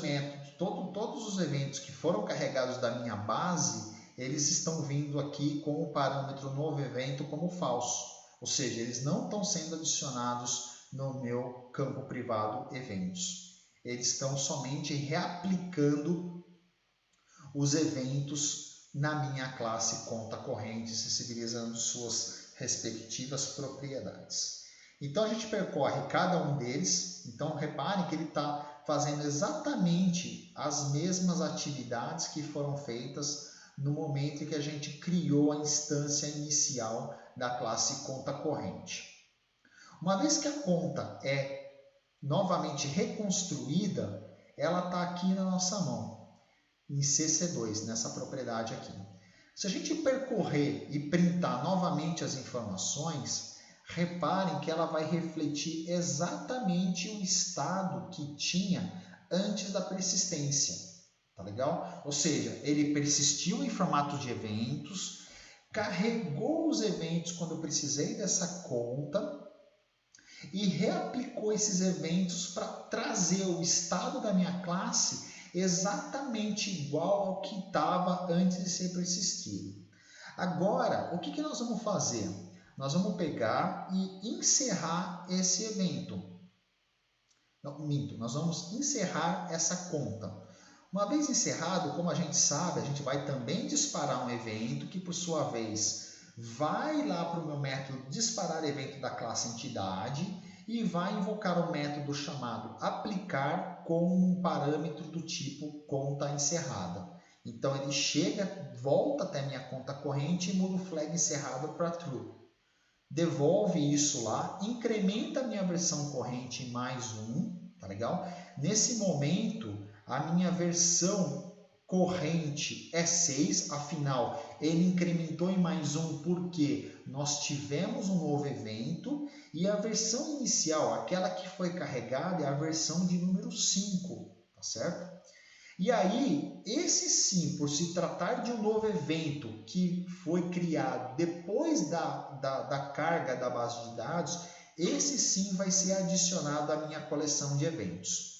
eventos que foram carregados da minha base, eles estão vindo aqui com o parâmetro novo evento como falso. Ou seja, eles não estão sendo adicionados no meu campo privado eventos. Eles estão somente reaplicando os eventos na minha classe conta corrente, sensibilizando suas respectivas propriedades. Então a gente percorre cada um deles. Então repare que ele está fazendo exatamente as mesmas atividades que foram feitas no momento em que a gente criou a instância inicial da classe conta corrente. Uma vez que a conta é novamente reconstruída, ela está aqui na nossa mão, em CC2, nessa propriedade aqui. Se a gente percorrer e printar novamente as informações, reparem que ela vai refletir exatamente o estado que tinha antes da persistência. Tá legal? Ou seja, ele persistiu em formato de eventos, carregou os eventos quando eu precisei dessa conta e reaplicou esses eventos para trazer o estado da minha classe exatamente igual ao que estava antes de ser persistido. Agora, o que nós vamos fazer? Nós vamos pegar e encerrar esse evento. Não, minto, nós vamos encerrar essa conta. Uma vez encerrado, como a gente sabe, a gente vai também disparar um evento que, por sua vez, vai lá para o meu método disparar evento da classe entidade e vai invocar o método chamado aplicar com um parâmetro do tipo conta encerrada. Então ele chega, volta até minha conta corrente e muda o flag encerrado para true. Devolve isso lá, incrementa a minha versão corrente em mais um, tá legal? Nesse momento, a minha versão corrente é 6, afinal, ele incrementou em mais um porque nós tivemos um novo evento e a versão inicial, aquela que foi carregada, é a versão de número 5, tá certo? E aí, esse sim, por se tratar de um novo evento que foi criado depois da carga da base de dados, esse sim vai ser adicionado à minha coleção de eventos.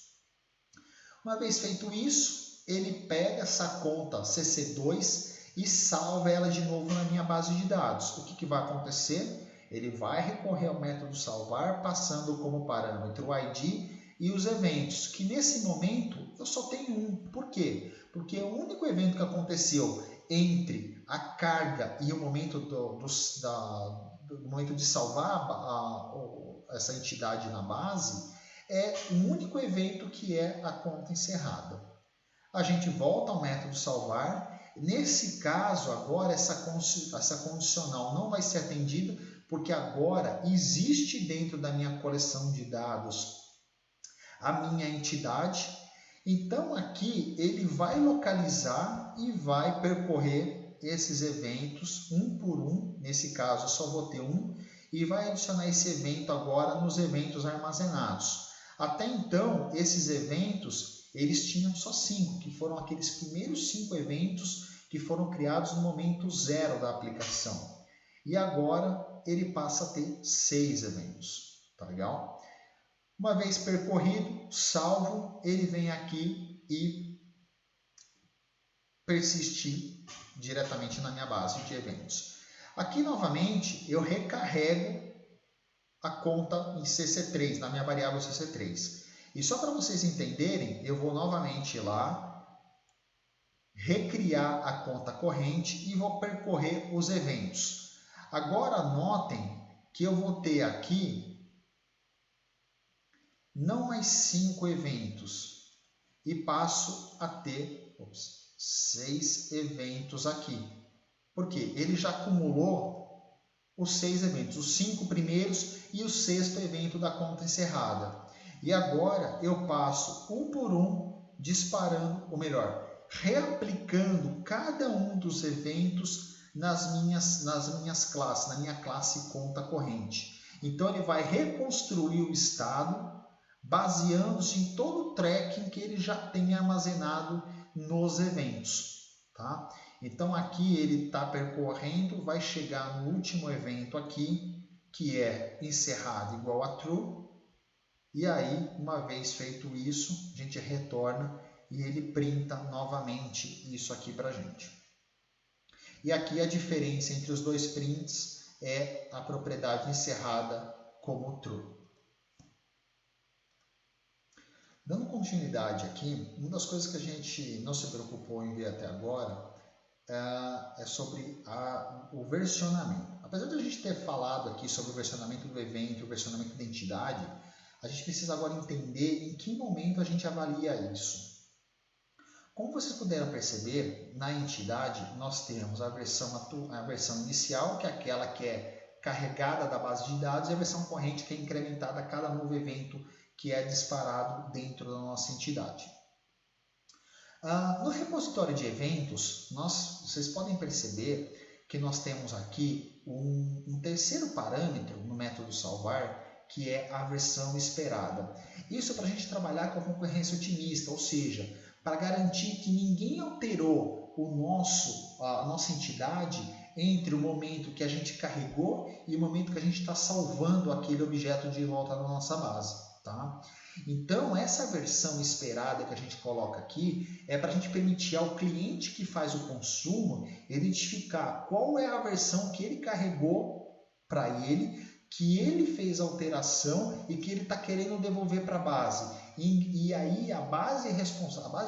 Uma vez feito isso, ele pega essa conta CC2 e salva ela de novo na minha base de dados. O que vai acontecer? Ele vai recorrer ao método salvar, passando como parâmetro o ID e os eventos, que nesse momento eu só tenho um. Por quê? Porque o único evento que aconteceu entre a carga e o momento do momento de salvar essa entidade na base é um único evento que é a conta encerrada. A gente volta ao método salvar. Nesse caso, agora essa condicional não vai ser atendida, porque agora existe dentro da minha coleção de dados a minha entidade. Então aqui ele vai localizar e vai percorrer esses eventos um por um. Nesse caso eu só vou ter um e vai adicionar esse evento agora nos eventos armazenados. Até então esses eventos eles tinham só 5, que foram aqueles primeiros 5 eventos que foram criados no momento zero da aplicação. E agora ele passa a ter 6 eventos, tá legal? Uma vez percorrido, salvo, ele vem aqui e persistir diretamente na minha base de eventos. Aqui, novamente, eu recarrego a conta em CC3, na minha variável CC3. E só para vocês entenderem, eu vou novamente lá, recriar a conta corrente e vou percorrer os eventos. Agora, notem que eu vou ter aqui não mais 5 eventos e passo a ter 6 eventos aqui. Porque ele já acumulou os 6 eventos, os 5 primeiros e o 6º evento da conta encerrada. E agora eu passo um por um disparando, ou melhor, reaplicando cada um dos eventos nas minhas classes, na minha classe conta corrente. Então ele vai reconstruir o estado baseando-se em todo o tracking que ele já tem armazenado nos eventos, tá? Então aqui ele está percorrendo, vai chegar no último evento aqui, que é encerrado igual a true, e aí, uma vez feito isso, a gente retorna e ele printa novamente isso aqui para a gente. E aqui a diferença entre os dois prints é a propriedade encerrada como true. Dando continuidade aqui, uma das coisas que a gente não se preocupou em ver até agora é sobre o versionamento. Apesar de a gente ter falado aqui sobre o versionamento do evento e o versionamento da entidade, a gente precisa agora entender em que momento a gente avalia isso. Como vocês puderam perceber, na entidade nós temos a versão inicial, que é aquela que é carregada da base de dados, e a versão corrente, que é incrementada a cada novo evento que é disparado dentro da nossa entidade. No repositório de eventos, vocês podem perceber que nós temos aqui um terceiro parâmetro no método salvar, que é a versão esperada. Isso para a gente trabalhar com a concorrência otimista, ou seja, para garantir que ninguém alterou a nossa entidade entre o momento que a gente carregou e o momento que a gente está salvando aquele objeto de volta na nossa base. Tá? Então, essa versão esperada que a gente coloca aqui é para a gente permitir ao cliente que faz o consumo identificar qual é a versão que ele carregou para ele, que ele fez alteração e que ele está querendo devolver para a base. E aí a base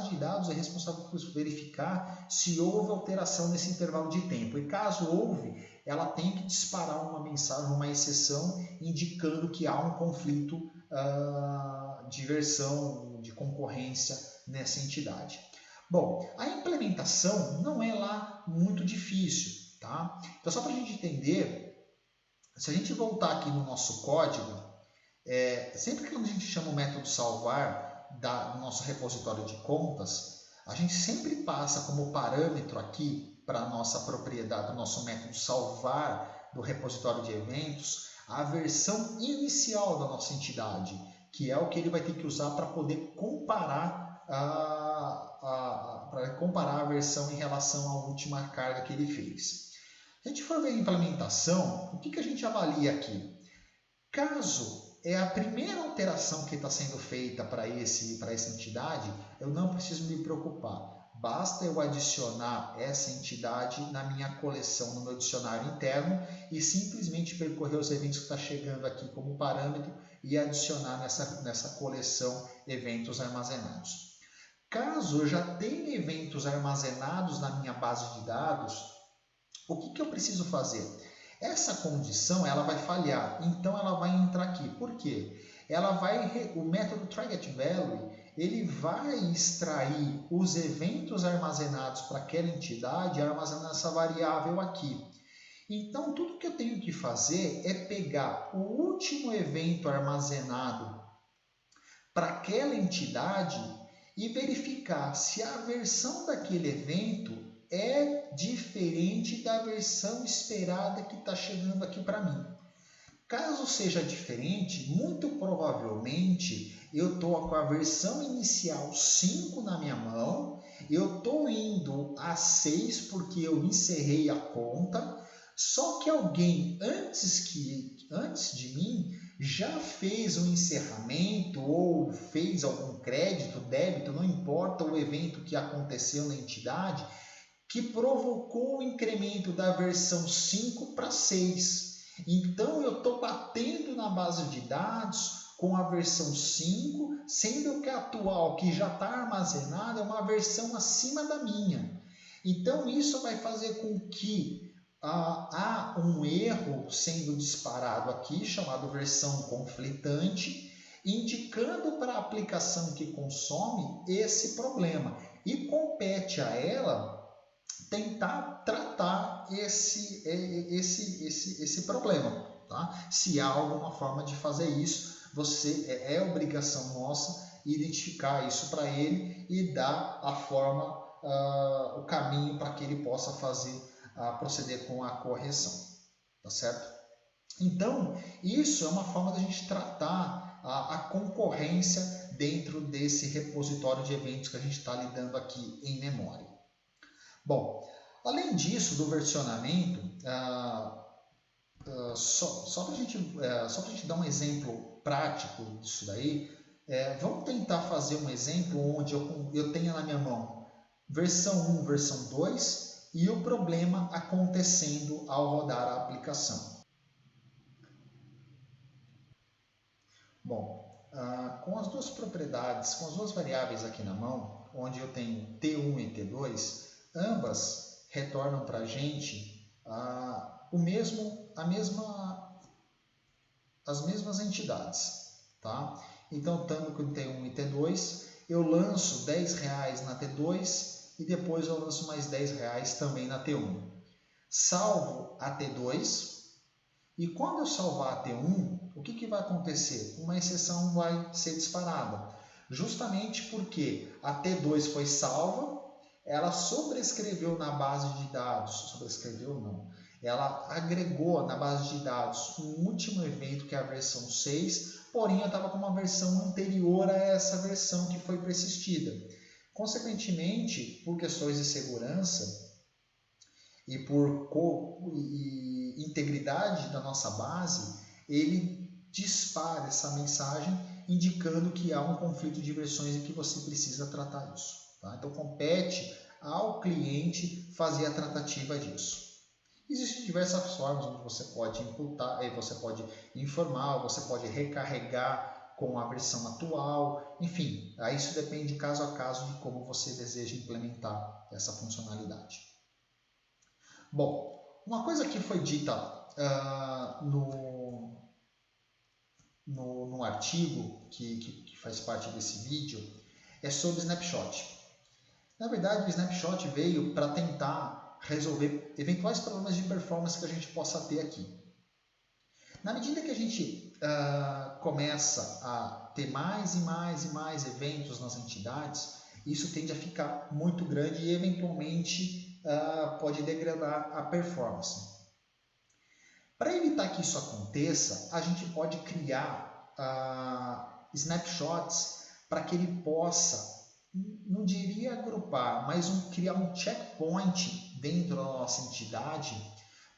de dados é responsável por verificar se houve alteração nesse intervalo de tempo. E caso houve, ela tem que disparar uma mensagem, uma exceção, indicando que há um conflito de versão, de concorrência nessa entidade. Bom, a implementação não é lá muito difícil, tá? Então, só para a gente entender, se a gente voltar aqui no nosso código, sempre que a gente chama o método salvar do nosso repositório de contas, a gente sempre passa como parâmetro aqui para a nossa propriedade, do nosso método salvar do repositório de eventos, a versão inicial da nossa entidade, que é o que ele vai ter que usar para poder comparar a versão em relação à última carga que ele fez. Se a gente for ver a implementação, o que a gente avalia aqui? Caso é a primeira alteração que está sendo feita para essa entidade, eu não preciso me preocupar. Basta eu adicionar essa entidade na minha coleção, no meu dicionário interno e simplesmente percorrer os eventos que está chegando aqui como parâmetro e adicionar nessa coleção eventos armazenados. Caso eu já tenha eventos armazenados na minha base de dados, o que eu preciso fazer? Essa condição ela vai falhar, então ela vai entrar aqui. Por quê? O método tryGetValue ele vai extrair os eventos armazenados para aquela entidade e armazenar essa variável aqui. Então, tudo que eu tenho que fazer é pegar o último evento armazenado para aquela entidade e verificar se a versão daquele evento é diferente da versão esperada que está chegando aqui para mim. Caso seja diferente, muito provavelmente eu estou com a versão inicial 5 na minha mão, eu estou indo a 6 porque eu encerrei a conta, só que alguém antes de mim já fez um encerramento ou fez algum crédito, débito, não importa o evento que aconteceu na entidade, que provocou o incremento da versão 5 para 6. Então, eu estou batendo na base de dados com a versão 5, sendo que a atual, que já está armazenada, é uma versão acima da minha. Então, isso vai fazer com que há um erro sendo disparado aqui, chamado versão conflitante, indicando para a aplicação que consome esse problema. E compete a ela tentar tratar esse problema. Tá? Se há alguma forma de fazer isso, é obrigação nossa identificar isso para ele e dar a forma, o caminho para que ele possa proceder com a correção. Tá certo? Então, isso é uma forma da gente tratar a concorrência dentro desse repositório de eventos que a gente está lidando aqui em memória. Bom, além disso, do versionamento, só para a gente dar um exemplo prático disso daí, vamos tentar fazer um exemplo onde eu tenha na minha mão versão 1, versão 2 e o problema acontecendo ao rodar a aplicação. Bom, com as duas propriedades, com as duas variáveis aqui na mão, onde eu tenho T1 e T2, ambas retornam para a gente as mesmas entidades. Tá? Então, estando com T1 e T2, eu lanço R$10 na T2 e depois eu lanço mais R$10 também na T1. Salvo a T2 e quando eu salvar a T1, o que vai acontecer? Uma exceção vai ser disparada, justamente porque a T2 foi salva, ela sobrescreveu na base de dados, ela agregou na base de dados um último evento que é a versão 6, porém eu estava com uma versão anterior a essa versão que foi persistida. Consequentemente, por questões de segurança, e e integridade da nossa base, ele dispara essa mensagem indicando que há um conflito de versões e que você precisa tratar isso. Tá? Então, compete ao cliente fazer a tratativa disso. Existem diversas formas onde você pode imputar, você pode informar, você pode recarregar com a versão atual, enfim, isso depende caso a caso de como você deseja implementar essa funcionalidade. Bom, uma coisa que foi dita no artigo que faz parte desse vídeo é sobre Snapshot. Na verdade, o Snapshot veio para tentar resolver eventuais problemas de performance que a gente possa ter aqui. Na medida que a gente começa a ter mais e mais e mais eventos nas entidades, isso tende a ficar muito grande e eventualmente pode degradar a performance. Para evitar que isso aconteça, a gente pode criar snapshots para que ele possa, não diria agrupar, mas criar um checkpoint dentro da nossa entidade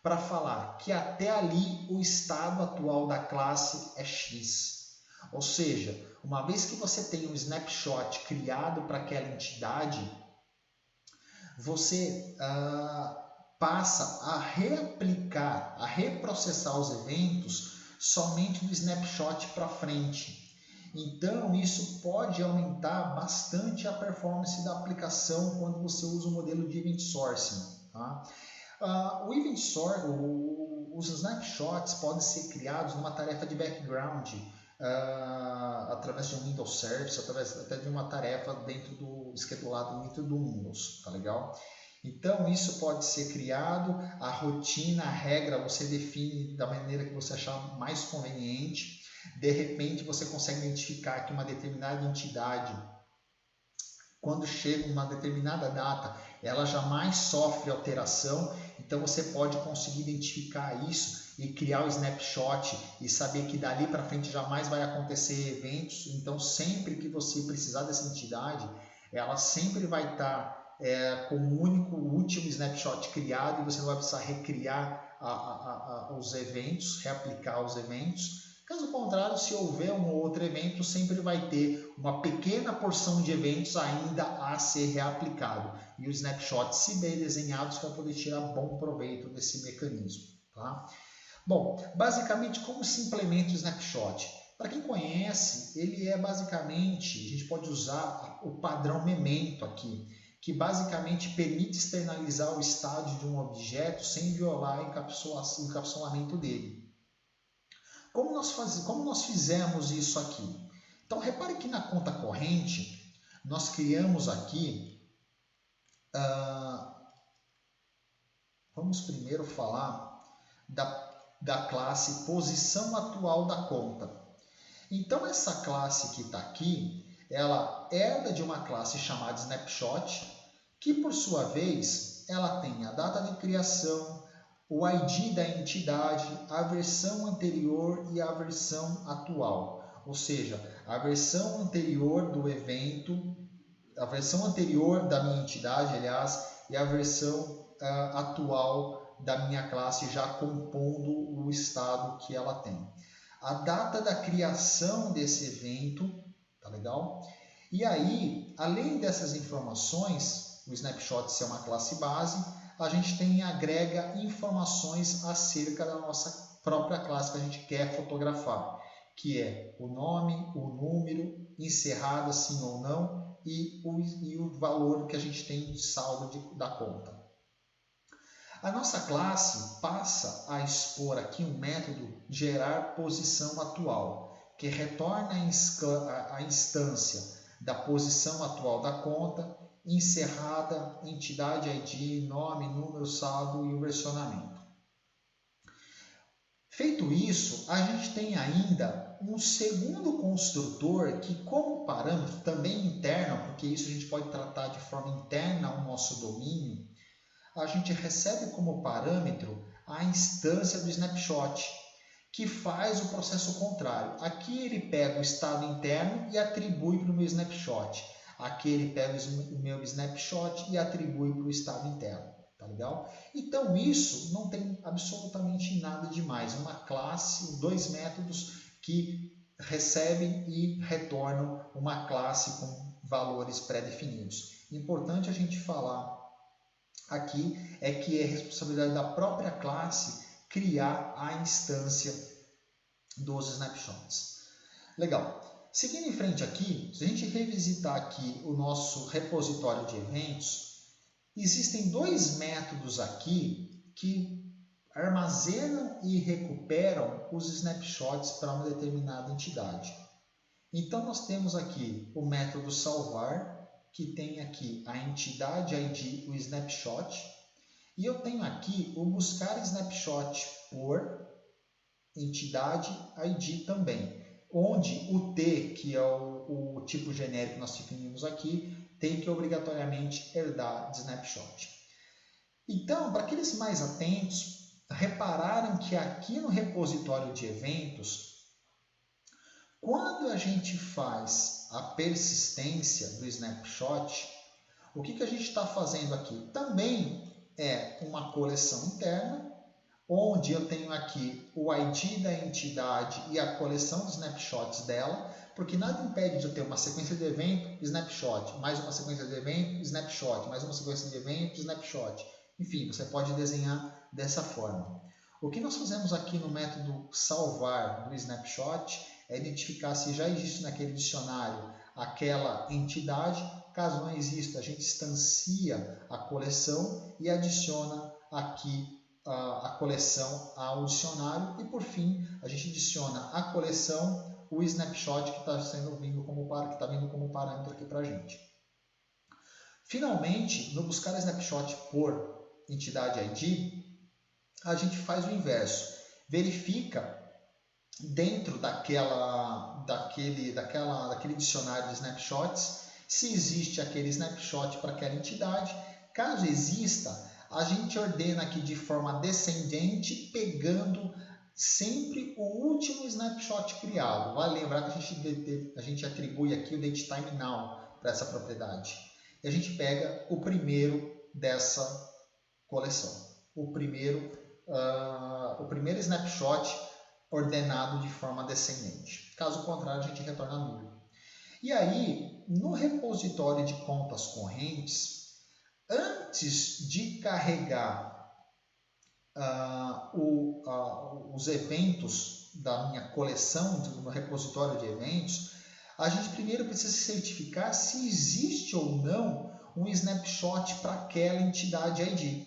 para falar que até ali o estado atual da classe é X. Ou seja, uma vez que você tem um snapshot criado para aquela entidade, você passa a reaplicar, a reprocessar os eventos somente do snapshot para frente. Então, isso pode aumentar bastante a performance da aplicação quando você usa o modelo de Event Sourcing. Tá? Os snapshots podem ser criados numa tarefa de background, através de um Windows Service, através até de uma tarefa dentro do schedulado dentro do Windows, tá legal? Então, isso pode ser criado, a rotina, a regra, você define da maneira que você achar mais conveniente. De repente, você consegue identificar que uma determinada entidade, quando chega uma determinada data, ela jamais sofre alteração. Então, você pode conseguir identificar isso e criar o snapshot e saber que dali para frente jamais vai acontecer eventos. Então, sempre que você precisar dessa entidade, ela sempre vai estar com um único último snapshot criado e você não vai precisar recriar os eventos, reaplicar os eventos. Caso contrário, se houver um ou outro evento, sempre vai ter uma pequena porção de eventos ainda a ser reaplicado. E os snapshots, se bem desenhados, vão poder tirar bom proveito desse mecanismo. Tá? Bom, basicamente, como se implementa o snapshot? Para quem conhece, ele é basicamente, a gente pode usar o padrão Memento aqui, que basicamente permite externalizar o estado de um objeto sem violar o encapsulamento dele. Como nós fizemos isso aqui? Então, repare que na conta corrente, nós criamos aqui, vamos primeiro falar da classe posição atual da conta. Então, essa classe que está aqui, ela herda de uma classe chamada Snapshot, que por sua vez, ela tem a data de criação, o ID da entidade, a versão anterior e a versão atual. Ou seja, a versão anterior do evento, a versão anterior da minha entidade, aliás, e a versão atual da minha classe já compondo o estado que ela tem. A data da criação desse evento, tá legal? E aí, além dessas informações, o snapshot ser uma classe base, a gente agrega informações acerca da nossa própria classe que a gente quer fotografar, que é o nome, o número, encerrada sim ou não, e o valor que a gente tem de saldo da conta. A nossa classe passa a expor aqui um método gerar posição atual, que retorna a instância da posição atual da conta, encerrada, entidade ID, nome, número, saldo e o versionamento. Feito isso, a gente tem ainda um segundo construtor que, como parâmetro também interno, porque isso a gente pode tratar de forma interna ao nosso domínio, a gente recebe como parâmetro a instância do snapshot, que faz o processo contrário. Aqui ele pega o estado interno e atribui para o meu snapshot. Aqui ele pega o meu snapshot e atribui para o estado interno. tá legal? Então isso não tem absolutamente nada demais, é uma classe, 2 métodos que recebem e retornam uma classe com valores pré-definidos. Importante a gente falar aqui é que é responsabilidade da própria classe criar a instância dos snapshots. Legal. Seguindo em frente aqui, se a gente revisitar aqui o nosso repositório de eventos, existem 2 métodos aqui que armazenam e recuperam os snapshots para uma determinada entidade. Então, nós temos aqui o método salvar, que tem aqui a entidade ID, o snapshot, e eu tenho aqui o buscar snapshot por entidade ID também, onde o T, que é o tipo genérico que nós definimos aqui, tem que obrigatoriamente herdar de snapshot. Então, para aqueles mais atentos, repararam que aqui no repositório de eventos, quando a gente faz a persistência do snapshot, o que a gente está fazendo aqui? Também é uma coleção interna, onde eu tenho aqui o ID da entidade e a coleção de snapshots dela, porque nada impede de eu ter uma sequência de evento, snapshot, mais uma sequência de evento, snapshot, mais uma sequência de evento, snapshot. Enfim, você pode desenhar dessa forma. O que nós fazemos aqui no método salvar do snapshot é identificar se já existe naquele dicionário aquela entidade. Caso não exista, a gente instancia a coleção e adiciona aqui a coleção ao dicionário, e por fim a gente adiciona a coleção o snapshot que está vindo como parâmetro aqui para a gente. Finalmente, no buscar snapshot por entidade ID, a gente faz o inverso, verifica dentro daquele dicionário de snapshots se existe aquele snapshot para aquela entidade. Caso exista, a gente ordena aqui de forma descendente, pegando sempre o último snapshot criado. Vale lembrar que a gente atribui aqui o datetime now para essa propriedade. E a gente pega o primeiro dessa coleção, o primeiro snapshot ordenado de forma descendente. Caso contrário, a gente retorna nulo. E aí, no repositório de contas correntes, antes de carregar os eventos da minha coleção, do meu repositório de eventos, a gente primeiro precisa certificar se existe ou não um snapshot para aquela entidade ID.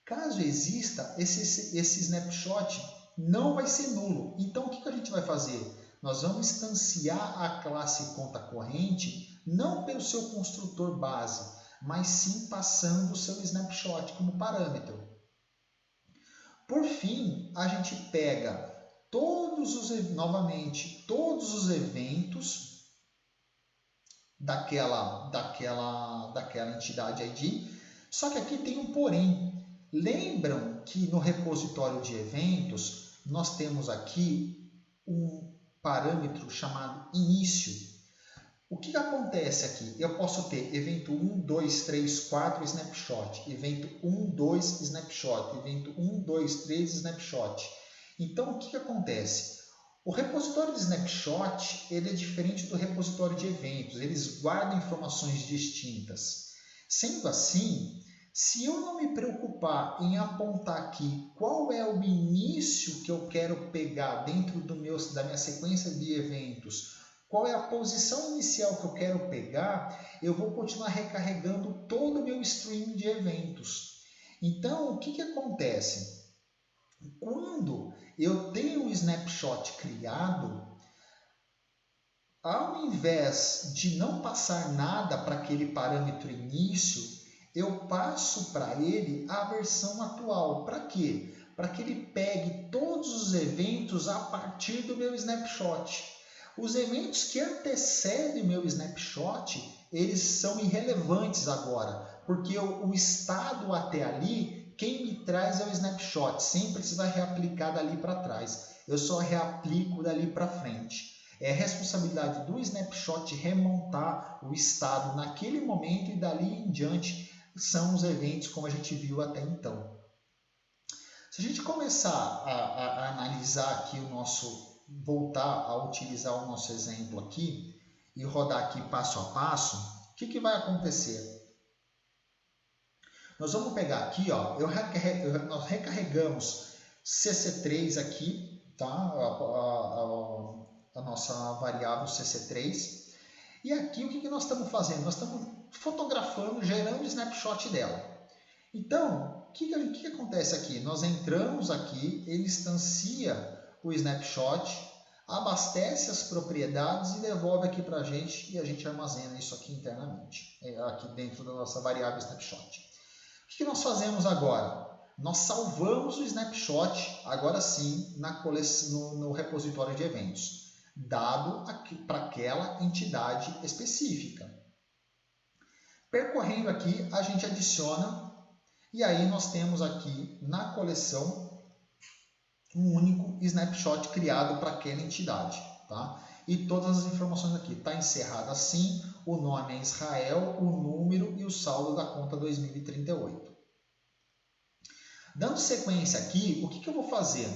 Caso exista, esse snapshot não vai ser nulo. Então, o que a gente vai fazer? Nós vamos instanciar a classe conta corrente não pelo seu construtor base, mas sim passando o seu snapshot como parâmetro. Por fim, a gente pega todos os eventos daquela entidade ID, só que aqui tem um porém. Lembram que no repositório de eventos nós temos aqui um parâmetro chamado início. O que acontece aqui? Eu posso ter evento 1, 2, 3, 4 snapshot, evento 1, 2 snapshot, evento 1, 2, 3 snapshot. Então, o que acontece? O repositório de snapshot ele é diferente do repositório de eventos, eles guardam informações distintas. Sendo assim, se eu não me preocupar em apontar aqui qual é o início que eu quero pegar dentro da minha sequência de eventos, qual é a posição inicial que eu quero pegar, eu vou continuar recarregando todo o meu stream de eventos. Então, o que acontece? Quando eu tenho um snapshot criado, ao invés de não passar nada para aquele parâmetro início, eu passo para ele a versão atual. Para quê? Para que ele pegue todos os eventos a partir do meu snapshot. Os eventos que antecedem o meu snapshot, eles são irrelevantes agora, porque o estado até ali, quem me traz é o snapshot, sem precisar reaplicar dali para trás. Eu só reaplico dali para frente. É responsabilidade do snapshot remontar o estado naquele momento e dali em diante são os eventos como a gente viu até então. Se a gente começar a analisar aqui voltar a utilizar o nosso exemplo aqui e rodar aqui passo a passo, o que vai acontecer? Nós vamos pegar aqui, ó, nós recarregamos CC3 aqui, tá? A nossa variável CC3. E aqui o que nós estamos fazendo? Nós estamos fotografando, gerando o snapshot dela. Então, o que acontece aqui? Nós entramos aqui, ele instancia o snapshot, abastece as propriedades e devolve aqui para a gente e a gente armazena isso aqui internamente, aqui dentro da nossa variável snapshot. O que nós fazemos agora? Nós salvamos o snapshot, agora sim, no repositório de eventos, dado para aquela entidade específica. Percorrendo aqui, a gente adiciona e aí nós temos aqui na coleção um único snapshot criado para aquela entidade. Tá? E todas as informações aqui. Está encerrado assim, o nome é Israel, o número e o saldo da conta 2038. Dando sequência aqui, o que eu vou fazer?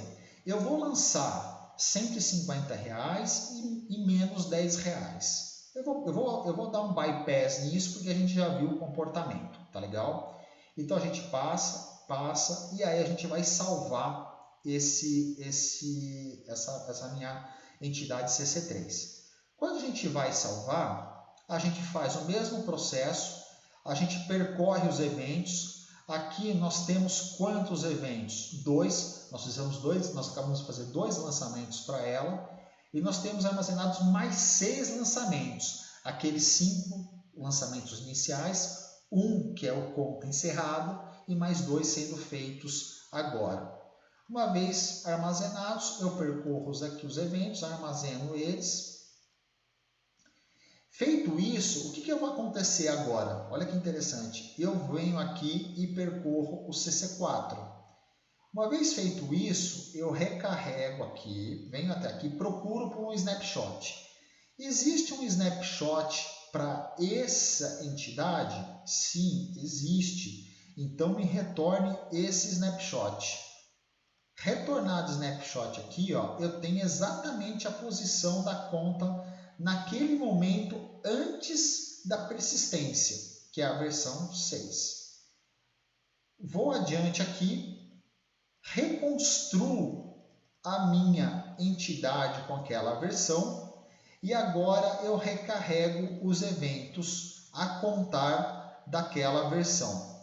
Eu vou lançar R$150 e menos R$10. Eu vou dar um bypass nisso porque a gente já viu o comportamento, tá legal? Então a gente passa e aí a gente vai salvar essa minha entidade CC3. Quando a gente vai salvar, a gente faz o mesmo processo, a gente percorre os eventos. Aqui nós temos quantos eventos? 2. Nós acabamos de fazer 2 lançamentos para ela e nós temos armazenados mais 6 lançamentos. Aqueles 5 lançamentos iniciais, 1 que é o conta encerrado e mais 2 sendo feitos agora. Uma vez armazenados, eu percorro aqui os eventos, armazeno eles. Feito isso, o que vai acontecer agora? Olha que interessante. Eu venho aqui e percorro o CC4. Uma vez feito isso, eu recarrego aqui, venho até aqui, procuro por um snapshot. Existe um snapshot para essa entidade? Sim, existe. Então, me retorne esse snapshot. Retornado o snapshot aqui, ó, eu tenho exatamente a posição da conta naquele momento antes da persistência, que é a versão 6. Vou adiante aqui, reconstruo a minha entidade com aquela versão e agora eu recarrego os eventos a contar daquela versão.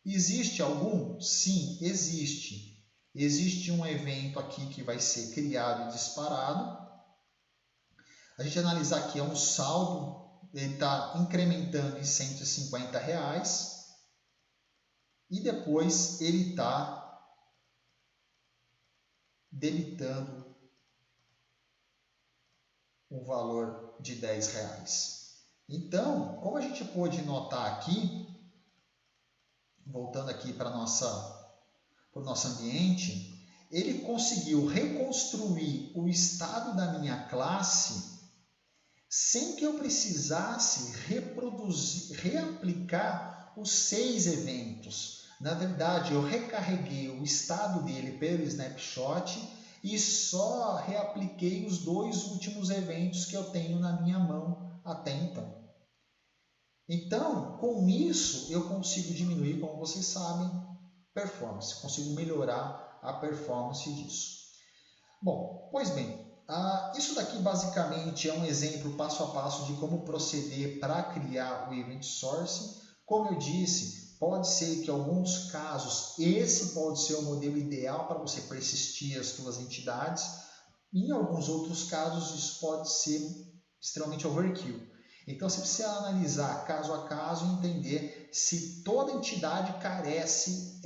Existe algum? Sim, existe. Existe um evento aqui que vai ser criado e disparado. A gente analisar aqui é um saldo, ele está incrementando em R$150 e depois ele está debitando o valor de R$10. Então, como a gente pôde notar aqui, voltando aqui para o nosso ambiente, ele conseguiu reconstruir o estado da minha classe sem que eu precisasse reaplicar os 6 eventos. Na verdade, eu recarreguei o estado dele pelo snapshot e só reapliquei os 2 últimos eventos que eu tenho na minha mão até então. Então, com isso, eu consigo diminuir, como vocês sabem, performance. Consigo melhorar a performance disso. Bom, pois bem, isso daqui basicamente é um exemplo passo a passo de como proceder para criar o Event Source. Como eu disse, pode ser que em alguns casos esse pode ser o modelo ideal para você persistir as suas entidades. Em alguns outros casos isso pode ser extremamente overkill. Então você precisa analisar caso a caso e entender se toda entidade carece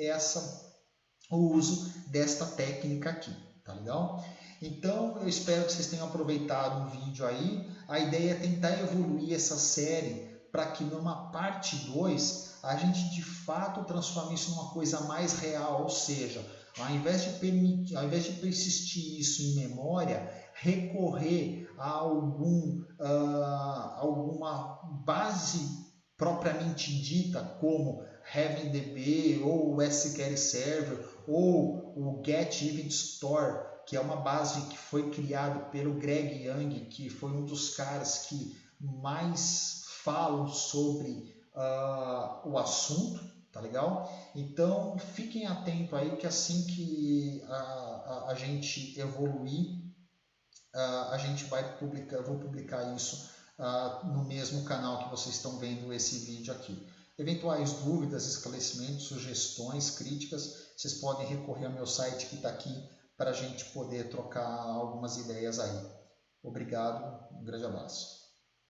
o uso desta técnica aqui, tá legal? Então eu espero que vocês tenham aproveitado o vídeo aí. A ideia é tentar evoluir essa série para que numa parte 2 a gente de fato transforme isso numa coisa mais real, ou seja, ao invés de persistir isso em memória, recorrer a alguma base propriamente dita, como HeavenDB, ou o SQL Server, ou o Get Even Store, que é uma base que foi criada pelo Greg Young, que foi um dos caras que mais falam sobre o assunto, tá legal? Então fiquem atentos aí que assim que a gente evoluir, a gente vai publicar, eu vou publicar isso no mesmo canal que vocês estão vendo esse vídeo aqui. Eventuais dúvidas, esclarecimentos, sugestões, críticas, vocês podem recorrer ao meu site que está aqui para a gente poder trocar algumas ideias aí. Obrigado, um grande abraço.